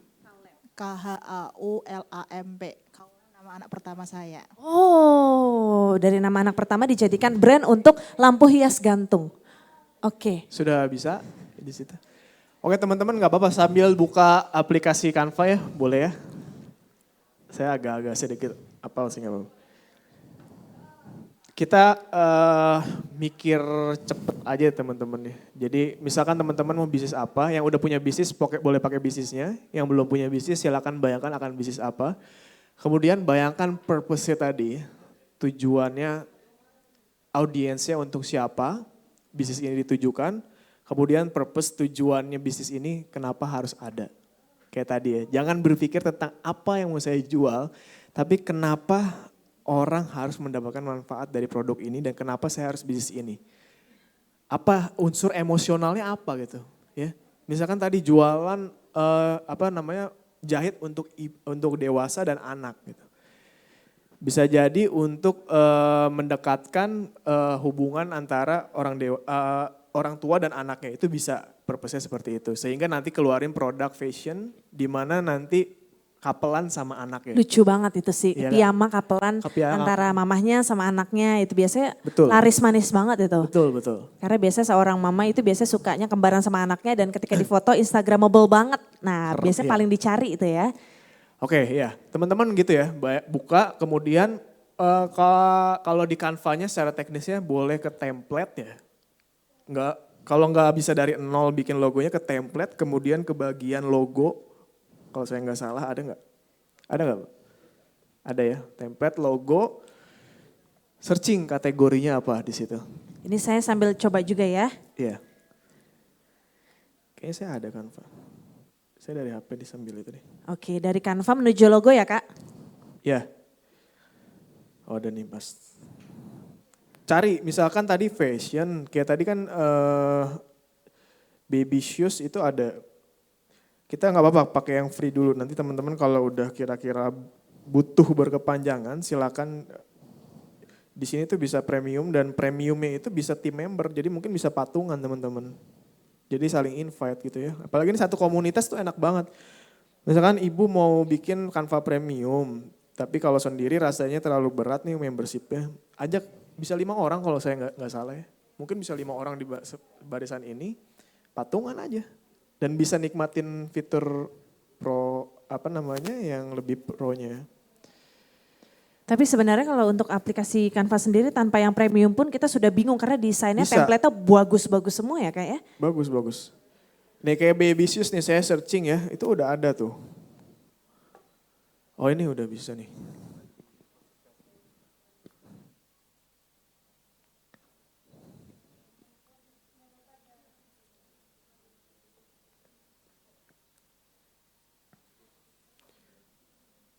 KHAULAMP. Kaulem nama anak pertama saya. Oh, dari nama anak pertama dijadikan brand untuk lampu hias gantung. Oke. Sudah bisa di situ. Oke teman-teman nggak apa-apa sambil buka aplikasi Canva ya, boleh ya. Saya agak-agak sedikit apal sih nggak apa-apa. Kita mikir cepet aja teman-teman ya. Jadi misalkan teman-teman mau bisnis apa, yang udah punya bisnis boleh pakai bisnisnya, yang belum punya bisnis silakan bayangkan akan bisnis apa. Kemudian bayangkan purpose-nya tadi, tujuannya audiensnya untuk siapa, bisnis ini ditujukan, kemudian purpose tujuannya bisnis ini kenapa harus ada. Kayak tadi ya, jangan berpikir tentang apa yang mau saya jual, tapi kenapa orang harus mendapatkan manfaat dari produk ini dan kenapa saya harus bisnis ini. Apa unsur emosionalnya apa gitu ya. Misalkan tadi jualan jahit untuk dewasa dan anak gitu. Bisa jadi untuk mendekatkan hubungan antara orang tua dan anaknya, itu bisa purpose-nya seperti itu. Sehingga nanti keluarin produk fashion di mana nanti kapelan sama anaknya. Lucu banget itu sih, Iya kan? piyama kapelan Piyama. antara mamahnya sama anaknya itu biasanya Betul. laris manis banget itu. Betul, betul. Karena biasanya seorang mama itu biasanya sukanya kembaran sama anaknya dan ketika difoto Instagramable banget. Nah biasanya iya. paling dicari itu ya. Oke ya, teman-teman gitu ya, buka kemudian kalau di Canva-nya secara teknisnya boleh ke template ya. Kalau nggak bisa dari nol bikin logonya ke template, kemudian ke bagian logo. Kalau saya nggak salah ada nggak? Ada nggak? Ada ya, template logo. Searching kategorinya apa di situ? Ini saya sambil coba juga ya. Iya. Kayaknya saya ada Canva. Saya dari HP disambil itu deh. Oke dari Canva menuju logo ya Kak. Ya. Oh udah nih pas. Cari misalkan tadi fashion, kayak tadi kan baby shoes itu ada. Kita nggak apa-apa pakai yang free dulu. Nanti teman-teman kalau udah kira-kira butuh berkepanjangan silakan di sini tuh bisa premium dan premiumnya itu bisa team member. Jadi mungkin bisa patungan teman-teman. Jadi saling invite gitu ya. Apalagi ini satu komunitas tuh enak banget. Misalkan ibu mau bikin Canva premium, tapi kalau sendiri rasanya terlalu berat nih membershipnya. Ajak bisa 5 orang kalau saya nggak salah ya. Mungkin bisa 5 orang di barisan ini, patungan aja. Dan bisa nikmatin fitur pro yang lebih pro-nya. Tapi sebenarnya kalau untuk aplikasi Canva sendiri tanpa yang premium pun kita sudah bingung karena desainnya Bisa. template-nya bagus-bagus semua ya Kak ya. Bagus, bagus. Nih kayak baby shoes nih saya searching ya, itu udah ada tuh. Oh ini udah bisa nih.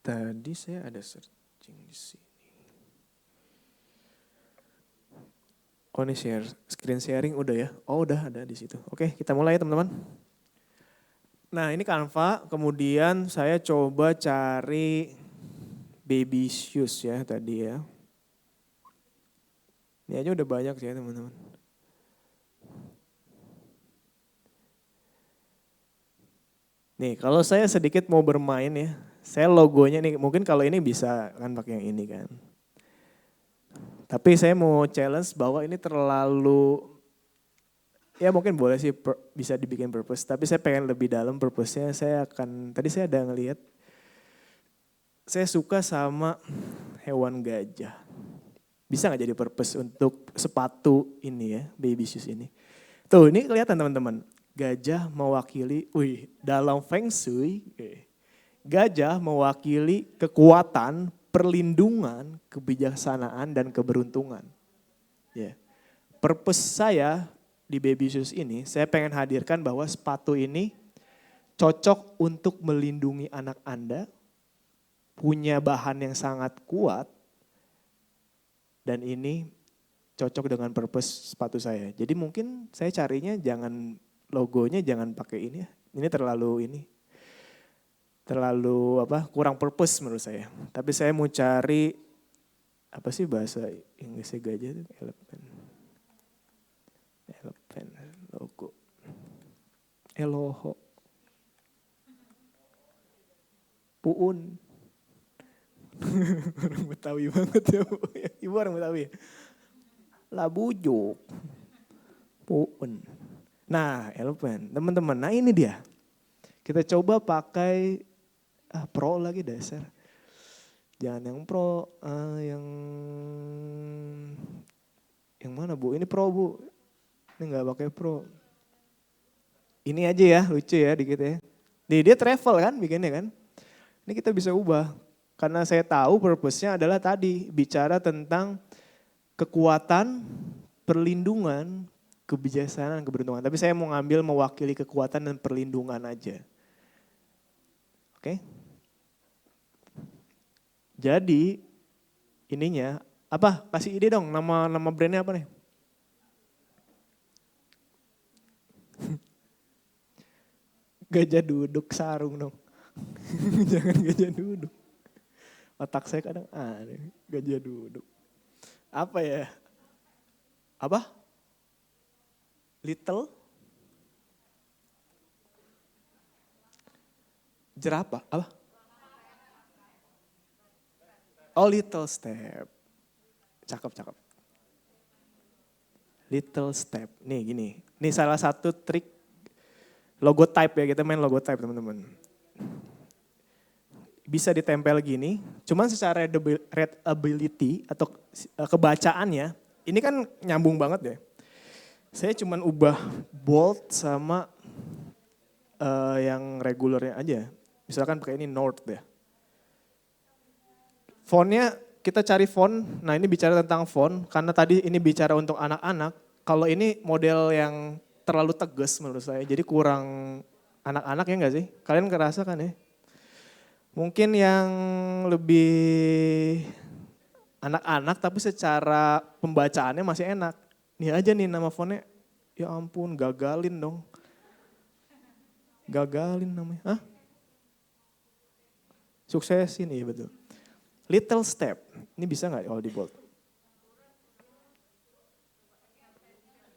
Tadi saya ada searching di sini. Oh ini screen sharing udah ya? Oh udah ada di situ. Oke kita mulai ya teman-teman. Nah ini Canva, kemudian saya coba cari baby shoes ya tadi ya. Ini aja udah banyak sih ya teman-teman. Nih kalau saya sedikit mau bermain ya, saya logonya nih mungkin kalau ini bisa kan pakai yang ini kan. Tapi saya mau challenge bahwa ini terlalu, ya mungkin boleh sih bisa dibikin purpose. Tapi saya pengen lebih dalam purpose-nya. Tadi saya ada ngelihat, saya suka sama hewan gajah. Bisa gak jadi purpose untuk sepatu ini ya, baby shoes ini. Tuh ini kelihatan teman-teman, gajah mewakili, dalam Feng Shui, gajah mewakili kekuatan, perlindungan, kebijaksanaan, dan keberuntungan. Ya. Purpose saya di baby shoes ini, saya pengen hadirkan bahwa sepatu ini cocok untuk melindungi anak Anda, punya bahan yang sangat kuat, dan ini cocok dengan purpose sepatu saya. Jadi mungkin saya carinya logonya jangan pakai ini ya, ini terlalu kurang purpose menurut saya. Tapi saya mau cari apa sih bahasa Inggrisnya gajah itu? Elephant logo. Eloho. Puun. Orang Betawi banget ya. Ibu orang Betawi. Labujuk. Puun. Nah, elephant. Teman-teman, nah ini dia. Kita coba pakai pro lagi dasar. Jangan yang pro, yang mana Bu? Ini pro Bu. Ini nggak pakai pro. Ini aja ya, lucu ya dikit ya. Nih dia travel kan bikinnya kan. Ini kita bisa ubah. Karena saya tahu purpose-nya adalah tadi bicara tentang kekuatan, perlindungan, kebijaksanaan, keberuntungan. Tapi saya mau ngambil mewakili kekuatan dan perlindungan aja. Oke. Jadi ininya apa? Kasih ide dong nama brandnya apa nih? Gajah duduk sarung dong. Jangan gajah duduk. Otak saya kadang aneh, gajah duduk. Apa ya? Apa? Little? Jerapah? Apa? Oh, little step. Cakep, cakep. Little step. Nih gini, ini salah satu trik logotype ya, kita main logotype teman-teman. Bisa ditempel gini, cuman secara readability atau kebacaannya, ini kan nyambung banget ya. Saya cuman ubah bold sama yang regulernya aja. Misalkan pakai ini North ya. Fontnya kita cari font, nah ini bicara tentang font, karena tadi ini bicara untuk anak-anak, kalau ini model yang terlalu tegas menurut saya, jadi kurang anak-anak ya enggak sih? Kalian ngerasa kan ya? Mungkin yang lebih anak-anak tapi secara pembacaannya masih enak. Nih aja nih nama fontnya, ya ampun gagalin dong. Gagalin namanya, hah? Suksesin, iya betul. Little step, ini bisa nggak kalau di bold?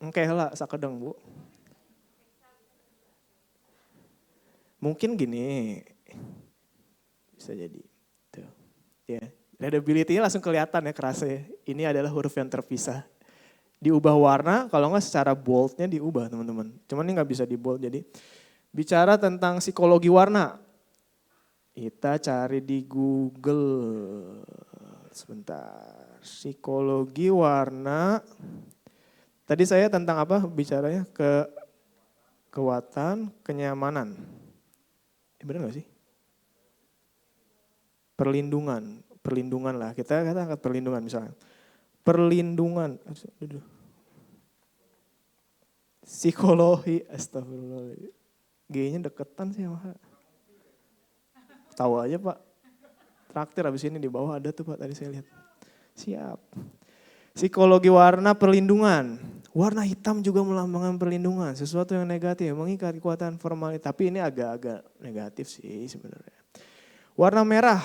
Oke lah, sakedeng Bu. Mungkin gini, bisa jadi. Tuh. Ya, readability-nya langsung kelihatan ya kerasa ya. Ini adalah huruf yang terpisah. Diubah warna, kalau nggak secara boldnya diubah teman-teman. Cuman ini nggak bisa di bold, jadi bicara tentang psikologi warna. Kita cari di Google. Sebentar. Psikologi warna. Tadi saya tentang apa bicaranya? Kekuatan, kenyamanan. Benar gak sih? Perlindungan. Perlindungan lah. Kita angkat perlindungan misalnya. Perlindungan. Psikologi. Astagfirullah. G-nya deketan sih sama tahu aja Pak. Traktir habis ini di bawah ada tuh Pak tadi saya lihat. Siap. Psikologi warna perlindungan. Warna hitam juga melambangkan perlindungan. Sesuatu yang negatif mengikat kekuatan formalitas. Tapi ini agak-agak negatif sih sebenarnya. Warna merah.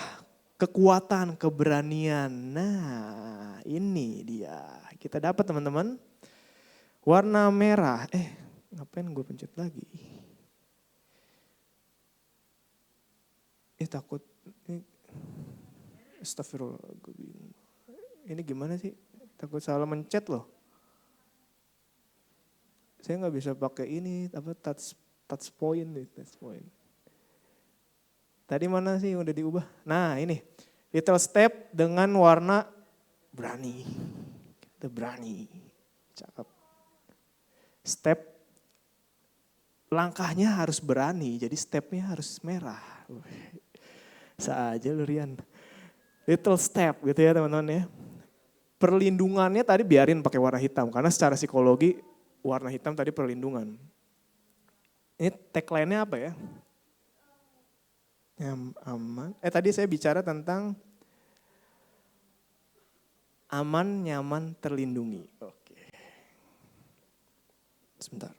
Kekuatan, keberanian. Nah ini dia. Kita dapat teman-teman. Warna merah. Ngapain gue pencet lagi? Takut, astagfirullah, gue bingung. Ini gimana sih? Takut salah mencet loh. Saya nggak bisa pakai ini, touch point. Tadi mana sih yang udah diubah? Nah ini, little step dengan warna berani. Kita berani, cakep. Step, langkahnya harus berani, jadi stepnya harus merah. Saja lu Rian. Little step gitu ya teman-teman ya. Perlindungannya tadi biarin pakai warna hitam. Karena secara psikologi warna hitam tadi perlindungan. Ini tagline-nya apa ya? Aman. Tadi saya bicara tentang aman, nyaman, terlindungi. Oke. Sebentar.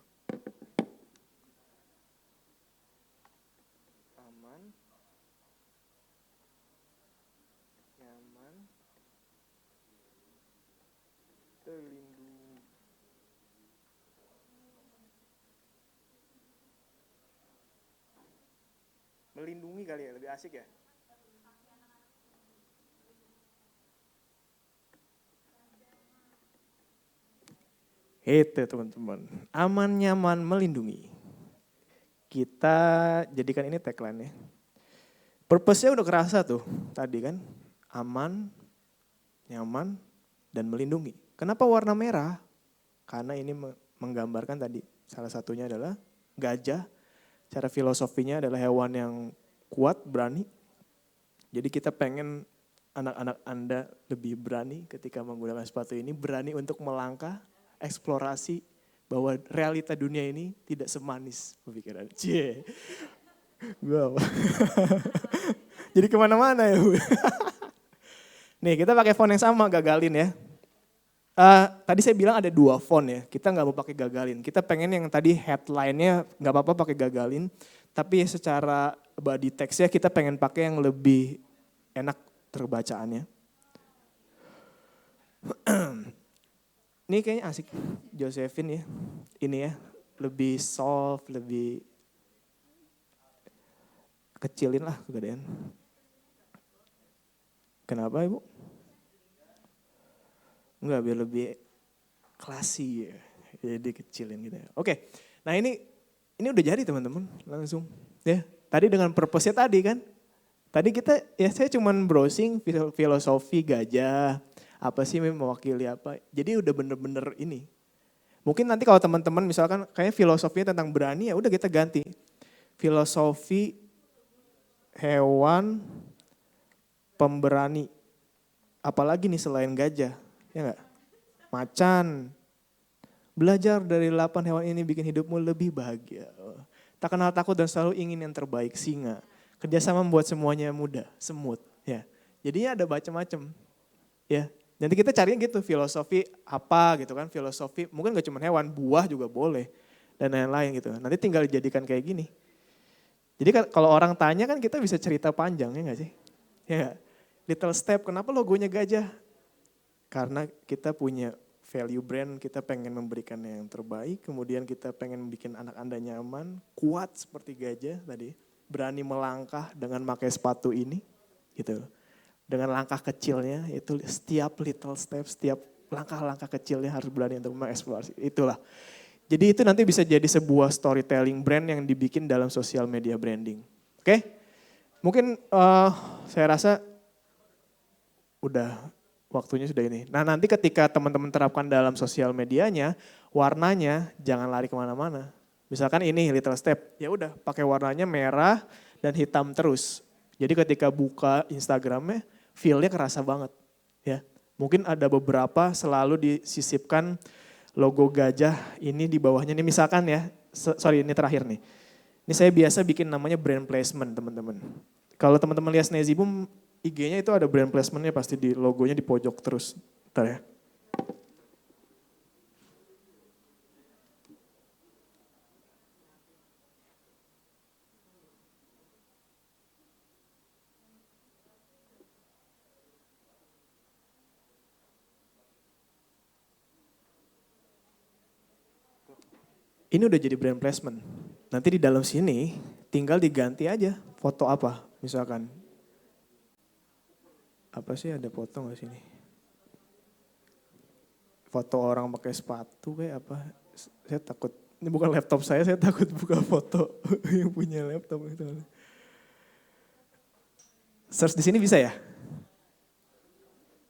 Melindungi kali ya, lebih asik ya. Itu teman-teman, aman, nyaman, melindungi. Kita jadikan ini tagline ya. Purpose-nya udah kerasa tuh tadi kan, aman, nyaman, dan melindungi. Kenapa warna merah? Karena ini menggambarkan tadi, salah satunya adalah gajah. Cara filosofinya adalah hewan yang kuat, berani. Jadi kita pengen anak-anak Anda lebih berani ketika menggunakan sepatu ini. Berani untuk melangkah, eksplorasi bahwa realita dunia ini tidak semanis pemikiran. Cie, gue apa? Jadi kemana-mana ya Bu. Nih kita pakai font yang sama, gagalin ya. Tadi saya bilang ada 2 font ya, kita nggak mau pakai gagalin. Kita pengen yang tadi headline-nya nggak apa-apa pakai gagalin, tapi secara body text-nya kita pengen pakai yang lebih enak terbacaannya. Ini kayaknya asik, Josephine ya, ini ya, lebih soft, lebih kecilin lah kegedean. Kenapa Ibu? Enggak, biar lebih classy ya. Jadi kecilin gitu ya. Oke, nah ini udah jadi teman-teman langsung. Ya, tadi dengan purpose-nya tadi kan. Tadi saya cuman browsing filosofi gajah. Apa sih mewakili apa. Jadi udah bener-bener ini. Mungkin nanti kalau teman-teman misalkan kayak filosofinya tentang berani ya udah kita ganti. Filosofi hewan pemberani. Apalagi nih selain gajah, ya enggak? Macan. Belajar dari 8 hewan ini bikin hidupmu lebih bahagia. Tak kenal takut dan selalu ingin yang terbaik. Singa. Kerjasama membuat semuanya mudah. Semut. Ya. Jadinya ada macam-macam. Ya. Nanti kita carinya gitu. Filosofi apa gitu kan. Filosofi mungkin gak cuma hewan. Buah juga boleh. Dan lain-lain gitu. Nanti tinggal dijadikan kayak gini. Jadi kalau orang tanya kan kita bisa cerita panjang ya gak sih? Ya gak? Little Step. Kenapa logonya gajah? Karena kita punya value brand, kita pengen memberikan yang terbaik, kemudian kita pengen bikin anak Anda nyaman, kuat seperti gajah tadi, berani melangkah dengan pakai sepatu ini, gitu. Dengan langkah kecilnya, itu setiap little step, setiap langkah-langkah kecilnya harus berani untuk mengeksplorasi, itulah. Jadi itu nanti bisa jadi sebuah storytelling brand yang dibikin dalam social media branding. Oke? Mungkin saya rasa udah waktunya sudah ini. Nah nanti ketika teman-teman terapkan dalam sosial medianya, warnanya jangan lari kemana-mana. Misalkan ini Little Step, ya udah pakai warnanya merah dan hitam terus. Jadi ketika buka Instagramnya, feel-nya kerasa banget. Ya, mungkin ada beberapa selalu disisipkan logo gajah ini di bawahnya. Ini misalkan ya, sorry ini terakhir nih. Ini saya biasa bikin namanya brand placement teman-teman. Kalau teman-teman lihat Snezibum, IG-nya itu ada brand placement-nya pasti di logonya di pojok terus. Bentar ya. Ini udah jadi brand placement. Nanti di dalam sini tinggal diganti aja foto apa misalkan. Apa sih ada foto gak sini? Foto orang pakai sepatu kayak apa? Saya takut, ini bukan laptop saya takut buka foto yang punya laptop itu. Search di sini bisa ya?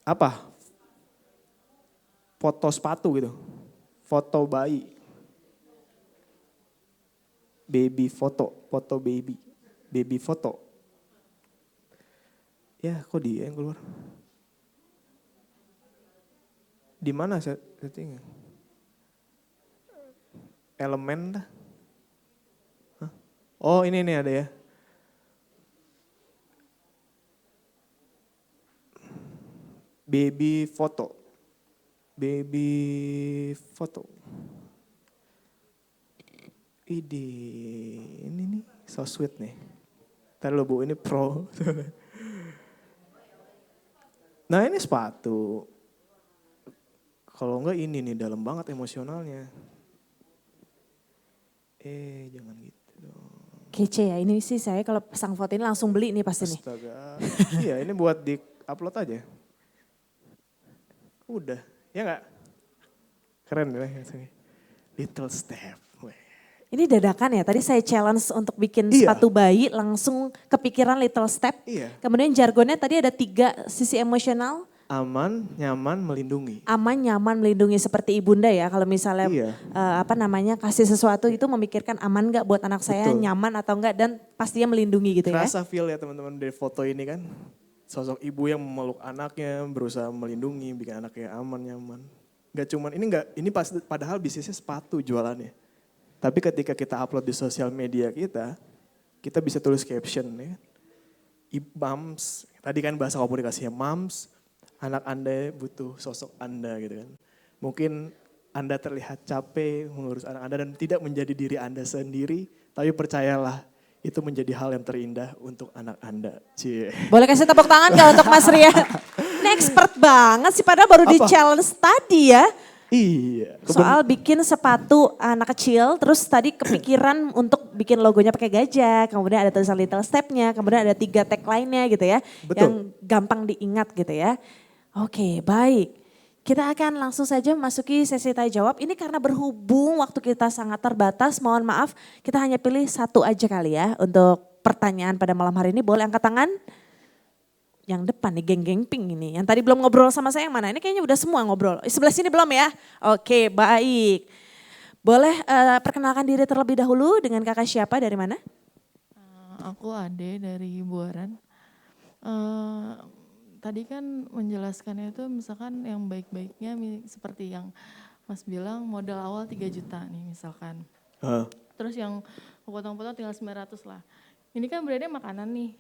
Apa? Foto sepatu gitu. Foto bayi. Baby foto, foto baby. Baby foto. Ya, kok dia yang keluar? Di mana settingnya? Elemen dah. Hah? Oh, ini ada ya. Baby foto. Baby foto. Ini nih, so sweet nih. Ntar lo Bu, ini pro. Nah ini sepatu. Kalau enggak ini nih dalam banget emosionalnya. Jangan gitu dong. Kece ya, ini sih saya kalau pasang foto ini langsung beli nih pasti nih. Astaga. Iya ini buat di upload aja. Udah, ya enggak? Keren deh. Little Step. Ini dadakan ya, tadi saya challenge untuk bikin sepatu bayi langsung kepikiran Little Step. Iya. Kemudian jargonnya tadi ada 3 sisi emosional. Aman, nyaman, melindungi. Aman, nyaman, melindungi seperti ibunda ya. Kalau misalnya kasih sesuatu itu memikirkan aman gak buat anak saya, Betul. nyaman atau enggak dan pastinya melindungi gitu ya. Kerasa feel ya teman-teman dari foto ini kan. Sosok ibu yang memeluk anaknya, berusaha melindungi, bikin anaknya aman, nyaman. Gak cuman, ini padahal bisnisnya sepatu jualannya. Tapi ketika kita upload di sosial media kita bisa tulis caption ya. Moms, tadi kan bahasa komunikasinya moms, anak Anda butuh sosok Anda gitu kan. Mungkin Anda terlihat capek mengurus anak Anda dan tidak menjadi diri Anda sendiri, tapi percayalah itu menjadi hal yang terindah untuk anak Anda. Cie. Boleh kasih tepuk tangan gak untuk Mas Rian? Ini expert banget sih, padahal baru di challenge tadi ya. Iya. Soal bikin sepatu anak kecil, terus tadi kepikiran untuk bikin logonya pakai gajah, kemudian ada tulisan Little Step-nya, kemudian ada 3 tag lainnya gitu ya. Betul. Yang gampang diingat gitu ya. Oke, baik. Kita akan langsung saja memasuki sesi tanya jawab. Ini karena berhubung waktu kita sangat terbatas, mohon maaf kita hanya pilih satu aja kali ya untuk pertanyaan pada malam hari ini. Boleh angkat tangan? Yang depan nih, geng-geng pink ini. Yang tadi belum ngobrol sama saya yang mana? Ini kayaknya udah semua ngobrol. Sebelah sini belum ya? Oke, baik. Boleh perkenalkan diri terlebih dahulu dengan kakak siapa, dari mana? Aku Ade dari Buaran. Tadi kan menjelaskannya itu misalkan yang baik-baiknya seperti yang Mas bilang modal awal 3 juta nih misalkan. Terus yang potong-potong tinggal 900 lah. Ini kan brandnya makanan nih.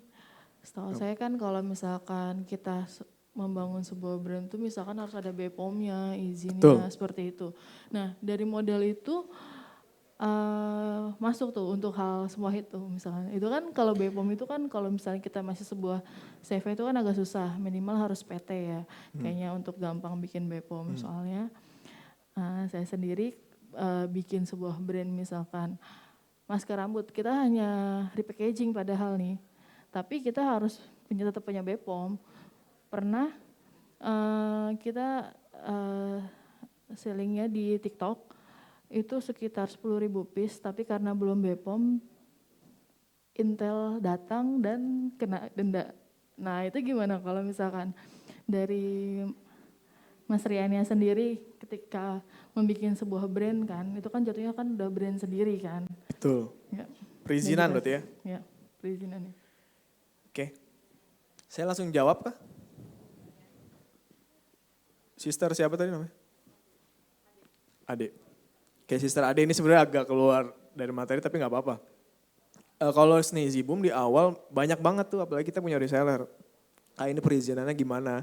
Setahu saya kan kalau misalkan kita membangun sebuah brand itu misalkan harus ada BPOM-nya, izinnya, seperti itu. Nah dari modal itu masuk tuh untuk hal semua itu misalkan. Itu kan kalau BPOM itu kan kalau misalnya kita masih sebuah CV itu kan agak susah, minimal harus PT ya. Kayaknya untuk gampang bikin BPOM soalnya saya sendiri bikin sebuah brand misalkan masker rambut, kita hanya repackaging padahal nih. Tapi kita harus tetap punya BPOM. Pernah kita sellingnya di TikTok itu sekitar 10.000 piece, tapi karena belum BPOM, Intel datang dan kena denda. Nah itu gimana kalau misalkan dari Mas Riania sendiri ketika membuat sebuah brand kan, itu kan jatuhnya kan udah brand sendiri kan. Betul. Ya. Perizinan berarti ya? Ya, perizinannya. Oke. Saya langsung jawab kah? Sister siapa tadi namanya? Ade. Oke, Sister Ade ini sebenarnya agak keluar dari materi tapi nggak apa-apa. Kalau Sneezy Boom di awal banyak banget tuh, apalagi kita punya reseller. Ini perizinannya gimana?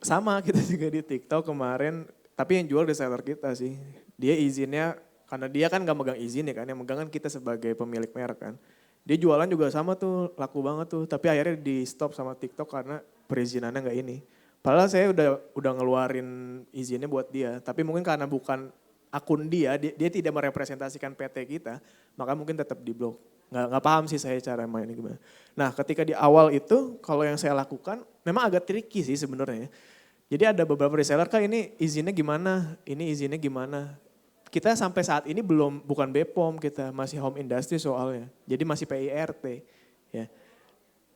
Sama kita juga di TikTok kemarin, tapi yang jual reseller kita sih. Dia izinnya, karena dia kan nggak megang izin ya kan, yang megang kan kita sebagai pemilik merek kan. Dia jualan juga sama tuh, laku banget tuh. Tapi akhirnya di stop sama TikTok karena perizinannya nggak ini. Padahal saya udah ngeluarin izinnya buat dia. Tapi mungkin karena bukan akun dia tidak merepresentasikan PT kita, maka mungkin tetap di blok. Nggak paham sih saya cara mainnya gimana. Nah ketika di awal itu, kalau yang saya lakukan memang agak tricky sih sebenarnya. Jadi ada beberapa reseller, Kak ini izinnya gimana, ini izinnya gimana. Kita sampai saat ini bukan BPOM, kita masih home industry soalnya. Jadi masih PIRT. Ya.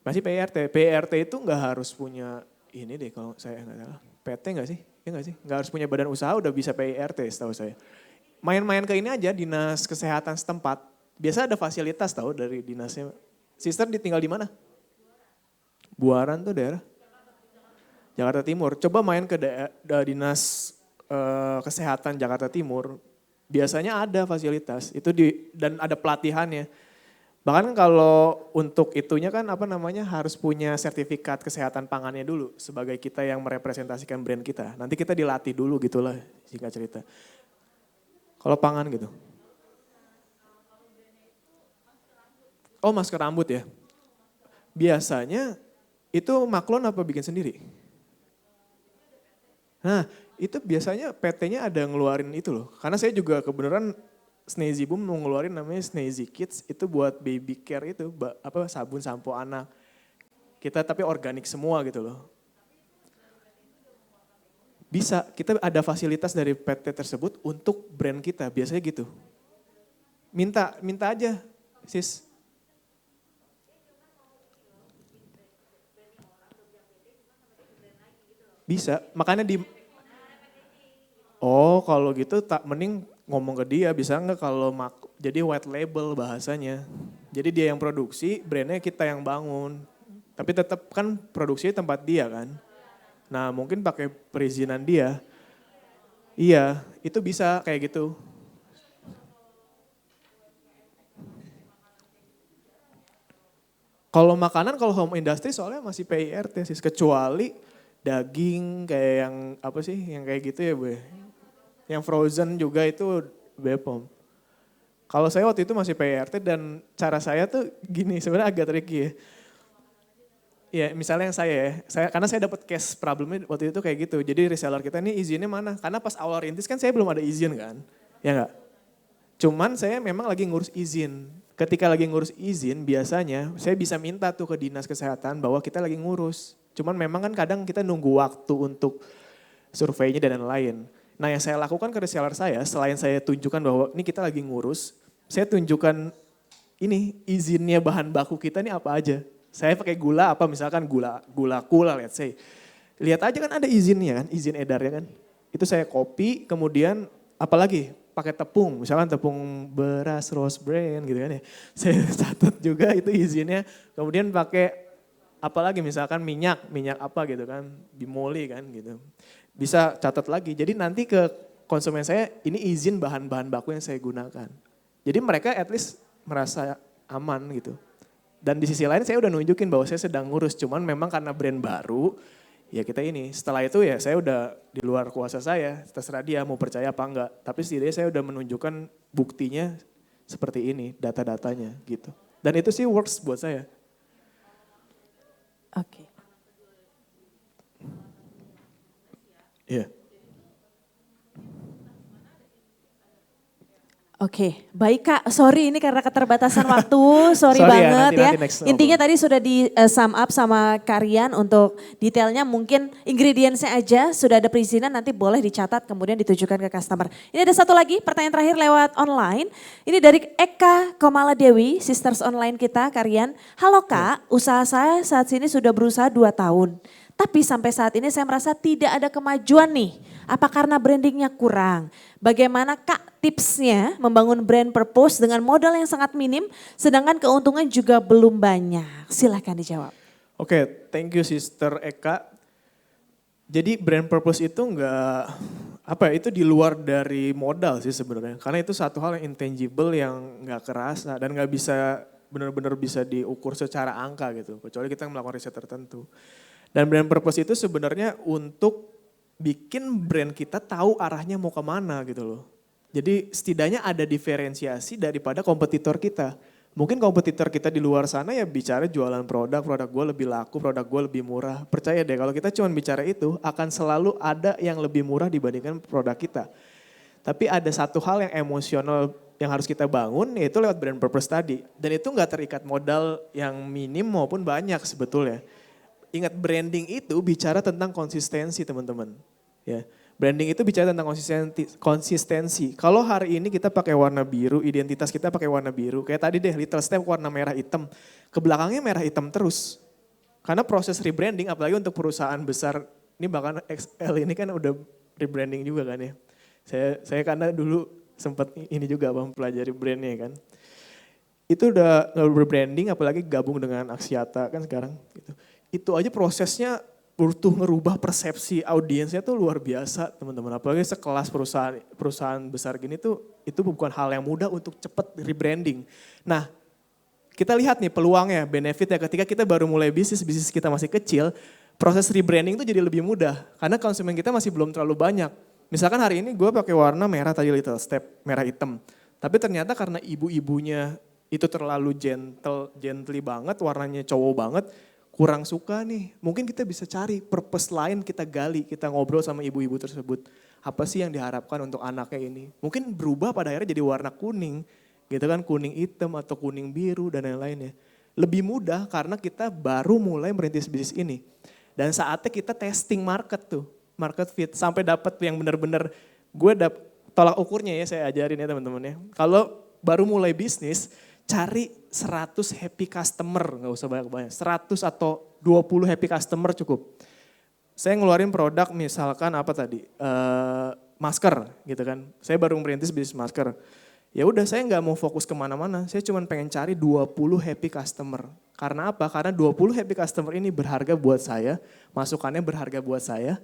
Masih PIRT. PIRT itu nggak harus punya ini deh kalau saya nggak salah. PT nggak sih? Ya nggak sih? Nggak harus punya badan usaha udah bisa PIRT setahu saya. Main-main ke ini aja, dinas kesehatan setempat. Biasa ada fasilitas tahu dari dinasnya. Sister tinggal di mana? Buaran tuh daerah? Jakarta Timur. Coba main ke dinas kesehatan Jakarta Timur. Biasanya ada fasilitas itu dan ada pelatihannya. Bahkan kalau untuk itunya kan harus punya sertifikat kesehatan pangannya dulu sebagai kita yang merepresentasikan brand kita. Nanti kita dilatih dulu gitulah singkat cerita. Kalau pangan gitu. Oh masker rambut ya. Biasanya itu Maklon apa bikin sendiri? Nah itu biasanya PT-nya ada ngeluarin itu loh. Karena saya juga kebenaran Sneezy Boom mau ngeluarin namanya Sneezy Kids. Itu buat baby care itu, sabun sampo anak. Kita tapi organik semua gitu loh. Bisa, kita ada fasilitas dari PT tersebut untuk brand kita, biasanya gitu. Minta aja sis. Bisa, makanya Oh kalau gitu mending ngomong ke dia, bisa nggak kalau jadi white label bahasanya. Jadi dia yang produksi, brandnya kita yang bangun. Tapi tetap kan produksinya tempat dia kan. Nah mungkin pakai perizinan dia. Iya itu bisa kayak gitu. Kalau makanan, kalau home industry soalnya masih PIRT sih. Kecuali daging kayak yang apa sih, yang kayak gitu ya Bu. Yang frozen juga itu BPOM. Kalau saya waktu itu masih PIRT dan cara saya tuh gini, sebenarnya agak tricky ya. Ya misalnya yang karena saya dapat case problemnya waktu itu kayak gitu. Jadi reseller kita ini izinnya mana? Karena pas awal rintis kan saya belum ada izin kan, ya enggak? Cuman saya memang lagi ngurus izin. Ketika lagi ngurus izin biasanya saya bisa minta tuh ke dinas kesehatan bahwa kita lagi ngurus. Cuman memang kan kadang kita nunggu waktu untuk surveinya dan lain-lain. Nah yang saya lakukan ke reseller saya, selain saya tunjukkan bahwa ini kita lagi ngurus, saya tunjukkan ini izinnya bahan baku kita ini apa aja. Saya pakai gula apa misalkan gula kula let's say. Lihat aja kan ada izinnya kan, izin edarnya kan. Itu saya copy kemudian apalagi pakai tepung, misalkan tepung beras rose bran gitu kan ya. Saya catat juga itu izinnya. Kemudian pakai apalagi misalkan minyak apa gitu kan, bimoli kan gitu. Bisa catat lagi. Jadi nanti ke konsumen saya ini izin bahan-bahan baku yang saya gunakan. Jadi mereka at least merasa aman gitu. Dan di sisi lain saya udah nunjukin bahwa saya sedang ngurus, cuman memang karena brand baru, ya kita ini. Setelah itu ya saya udah di luar kuasa saya, terserah dia mau percaya apa enggak. Tapi setidaknya saya udah menunjukkan buktinya seperti ini, data-datanya gitu. Dan itu sih works buat saya. Oke. Iya. Oke, baik Kak. Sorry ini karena keterbatasan waktu, sorry Sorry ya, banget ya. nanti next Intinya tadi sudah di sum up sama Karian untuk detailnya mungkin ingredientsnya aja sudah ada perizinan nanti boleh dicatat kemudian ditujukan ke customer. Ini ada satu lagi pertanyaan terakhir lewat online. Ini dari Eka Komala Dewi, sisters online kita Karian. Halo Kak, usaha saya saat ini sudah berusaha 2 tahun. Tapi sampai saat ini saya merasa tidak ada kemajuan nih. Apa karena brandingnya kurang? Bagaimana Kak tipsnya membangun brand purpose dengan modal yang sangat minim sedangkan keuntungan juga belum banyak? Silahkan dijawab. Oke, thank you Sister Eka. Jadi brand purpose itu itu di luar dari modal sih sebenarnya. Karena itu satu hal yang intangible yang nggak kerasa dan nggak bisa benar-benar bisa diukur secara angka gitu. Kecuali kita melakukan riset tertentu. Dan brand purpose itu sebenarnya untuk bikin brand kita tahu arahnya mau kemana gitu loh. Jadi setidaknya ada diferensiasi daripada kompetitor kita. Mungkin kompetitor kita di luar sana ya bicara jualan produk gue lebih laku, produk gue lebih murah. Percaya deh kalau kita cuma bicara itu akan selalu ada yang lebih murah dibandingkan produk kita. Tapi ada satu hal yang emosional yang harus kita bangun yaitu lewat brand purpose tadi. Dan itu gak terikat modal yang minim maupun banyak sebetulnya. Ingat branding itu bicara tentang konsistensi teman-teman. Ya, branding itu bicara tentang konsistensi. Kalau hari ini kita pakai warna biru, identitas kita pakai warna biru. Kayak tadi deh Little Step warna merah hitam. Ke belakangnya merah hitam terus. Karena proses rebranding apalagi untuk perusahaan besar. Ini bahkan XL ini kan udah rebranding juga kan ya. Saya karena dulu sempat ini juga mempelajari brandnya kan. Itu udah rebranding apalagi gabung dengan Axiata kan sekarang gitu. Itu aja prosesnya butuh ngerubah persepsi audiensnya tuh luar biasa teman-teman. Apalagi sekelas perusahaan besar gini tuh itu bukan hal yang mudah untuk cepat rebranding. Nah kita lihat nih peluangnya, benefitnya ketika kita baru mulai bisnis kita masih kecil, proses rebranding tuh jadi lebih mudah. Karena konsumen kita masih belum terlalu banyak. Misalkan hari ini gue pakai warna merah tadi Little Step, merah hitam. Tapi ternyata karena ibu-ibunya itu terlalu gently banget, warnanya cowok banget, kurang suka nih, mungkin kita bisa cari purpose lain kita gali, kita ngobrol sama ibu-ibu tersebut. Apa sih yang diharapkan untuk anaknya ini? Mungkin berubah pada akhirnya jadi warna kuning, gitu kan, kuning hitam atau kuning biru dan lain-lainnya. Lebih mudah karena kita baru mulai merintis bisnis ini. Dan saatnya kita testing market tuh, market fit, sampai dapat yang benar-benar tolak ukurnya ya saya ajarin ya teman-teman ya. Kalau baru mulai bisnis, cari 100 happy customer, gak usah banyak-banyak, 100 atau 20 happy customer cukup. Saya ngeluarin produk misalkan apa tadi, masker gitu kan. Saya baru merintis bisnis masker. Ya udah saya gak mau fokus kemana-mana, saya cuma pengen cari 20 happy customer. Karena apa? Karena 20 happy customer ini berharga buat saya, masukannya berharga buat saya.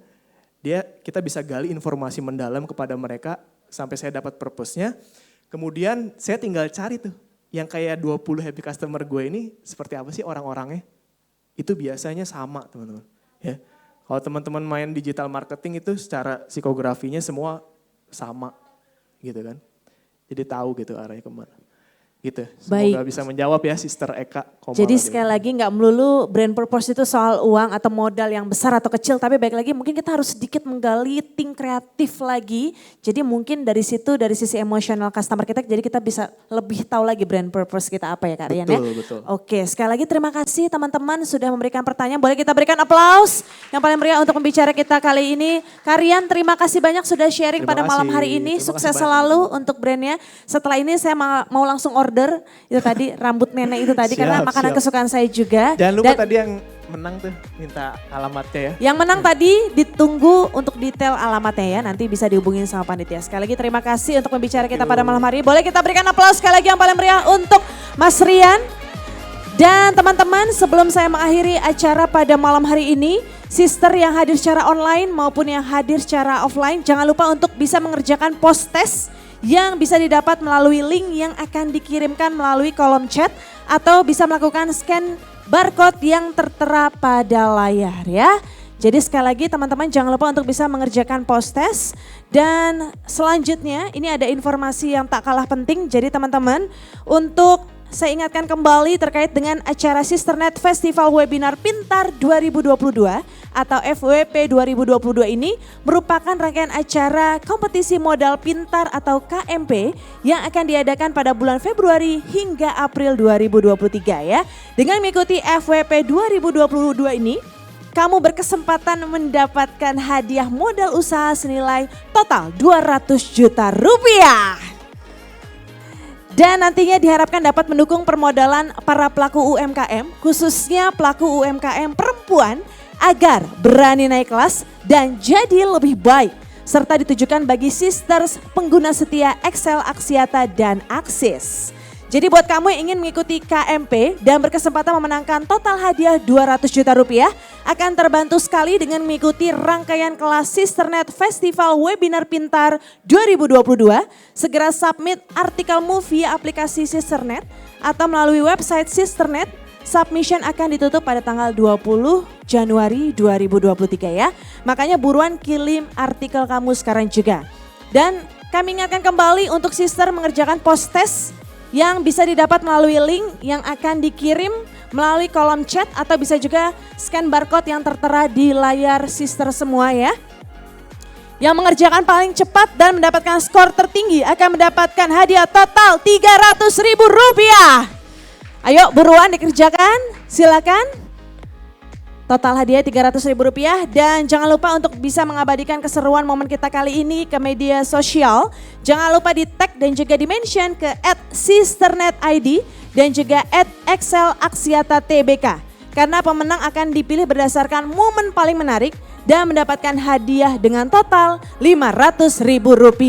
Kita bisa gali informasi mendalam kepada mereka sampai saya dapat purpose-nya. Kemudian saya tinggal cari tuh. Yang kayak 20 happy customer gue ini seperti apa sih orang-orangnya? Itu biasanya sama teman-teman. Ya. Kalau teman-teman main digital marketing itu secara psikografinya semua sama gitu kan. Jadi tahu gitu arahnya kemana. Gitu. Baik. Semoga bisa menjawab ya Sister Eka Komala. Jadi sekali lagi nggak melulu brand purpose itu soal uang atau modal yang besar atau kecil, tapi baik lagi mungkin kita harus sedikit menggali think kreatif lagi. Jadi mungkin dari situ, dari sisi emosional customer kita, jadi kita bisa lebih tahu lagi brand purpose kita apa ya Kak Rian ya. Betul. Oke, sekali lagi terima kasih teman-teman sudah memberikan pertanyaan. Boleh kita berikan aplaus yang paling meriah untuk pembicara kita kali ini. Kak Rian, terima kasih banyak sudah sharing Terima pada malam kasih. hari ini. Terima Sukses kasih selalu untuk brandnya. Setelah ini saya mau langsung order itu tadi rambut nenek itu tadi karena Siap, makanan siap. kesukaan saya juga. Jangan lupa Dan tadi yang menang tuh minta alamatnya ya. yang menang tadi ditunggu untuk detail alamatnya ya. Nanti bisa dihubungin sama panitia. Sekali lagi terima kasih untuk pembicara kita pada malam hari ini. Boleh kita berikan aplaus sekali lagi yang paling meriah untuk Mas Rian. Dan teman-teman, sebelum saya mengakhiri acara pada malam hari ini, sister yang hadir secara online maupun yang hadir secara offline, jangan lupa untuk bisa mengerjakan post test yang bisa didapat melalui link yang akan dikirimkan melalui kolom chat atau bisa melakukan scan barcode yang tertera pada layar ya. Jadi sekali lagi teman-teman jangan lupa untuk bisa mengerjakan post test. Dan selanjutnya ini ada informasi yang tak kalah penting. Jadi teman-teman untuk saya ingatkan kembali terkait dengan acara Sisternet Festival Webinar Pintar 2022 atau FWP 2022 ini merupakan rangkaian acara kompetisi modal pintar atau KMP yang akan diadakan pada bulan Februari hingga April 2023 ya. Dengan mengikuti FWP 2022 ini, kamu berkesempatan mendapatkan hadiah modal usaha senilai total 200 juta rupiah. Dan nantinya diharapkan dapat mendukung permodalan para pelaku UMKM, khususnya pelaku UMKM perempuan agar berani naik kelas dan jadi lebih baik. Serta ditujukan bagi sisters pengguna setia Excel, Axiata, dan Axis. Jadi buat kamu yang ingin mengikuti KMP dan berkesempatan memenangkan total hadiah 200 juta rupiah, akan terbantu sekali dengan mengikuti rangkaian kelas Sisternet Festival Webinar Pintar 2022. Segera submit artikelmu via aplikasi Sisternet atau melalui website Sisternet. Submission akan ditutup pada tanggal 20 Januari 2023 ya. Makanya buruan kirim artikel kamu sekarang juga. Dan kami ingatkan kembali untuk sister mengerjakan post test yang bisa didapat melalui link yang akan dikirim melalui kolom chat atau bisa juga scan barcode yang tertera di layar sister semua ya. Yang mengerjakan paling cepat dan mendapatkan skor tertinggi akan mendapatkan hadiah total 300.000 rupiah. Ayo buruan dikerjakan, silakan. Total hadiah Rp300.000 dan jangan lupa untuk bisa mengabadikan keseruan momen kita kali ini ke media sosial. Jangan lupa di tag dan juga di mention ke @sisternetid dan juga @excelaxiatatbk. Karena pemenang akan dipilih berdasarkan momen paling menarik dan mendapatkan hadiah dengan total Rp500.000.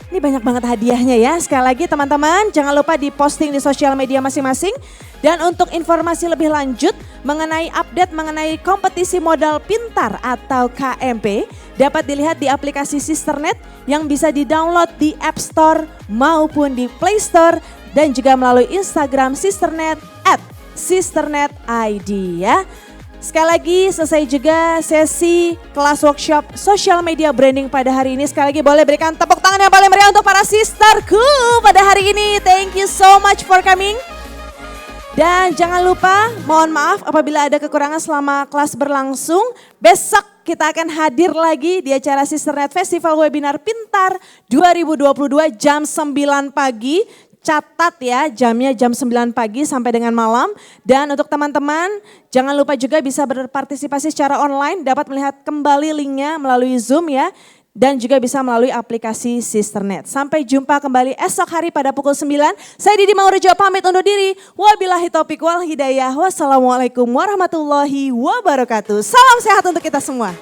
Ini banyak banget hadiahnya ya. Sekali lagi teman-teman jangan lupa diposting di sosial media masing-masing. Dan untuk informasi lebih lanjut mengenai update mengenai kompetisi modal pintar atau KMP dapat dilihat di aplikasi Sisternet yang bisa di-download di App Store maupun di Play Store dan juga melalui Instagram Sisternet @sisternetid ya. Sekali lagi selesai juga sesi kelas workshop social media branding pada hari ini. Sekali lagi boleh berikan tepuk tangan yang paling meriah untuk para sisterku pada hari ini. Thank you so much for coming. Dan jangan lupa, mohon maaf apabila ada kekurangan selama kelas berlangsung. Besok kita akan hadir lagi di acara Sisternet Festival Webinar Pintar 2022 jam 9 pagi. Catat ya jamnya jam 9 pagi sampai dengan malam. Dan untuk teman-teman jangan lupa juga bisa berpartisipasi secara online. Dapat melihat kembali linknya melalui Zoom ya. Dan juga bisa melalui aplikasi Sisternet. Sampai jumpa kembali esok hari pada pukul 9. Saya Didi Maurjo pamit undur diri. Wabillahi taufiq wal hidayah. Wassalamualaikum warahmatullahi wabarakatuh. Salam sehat untuk kita semua.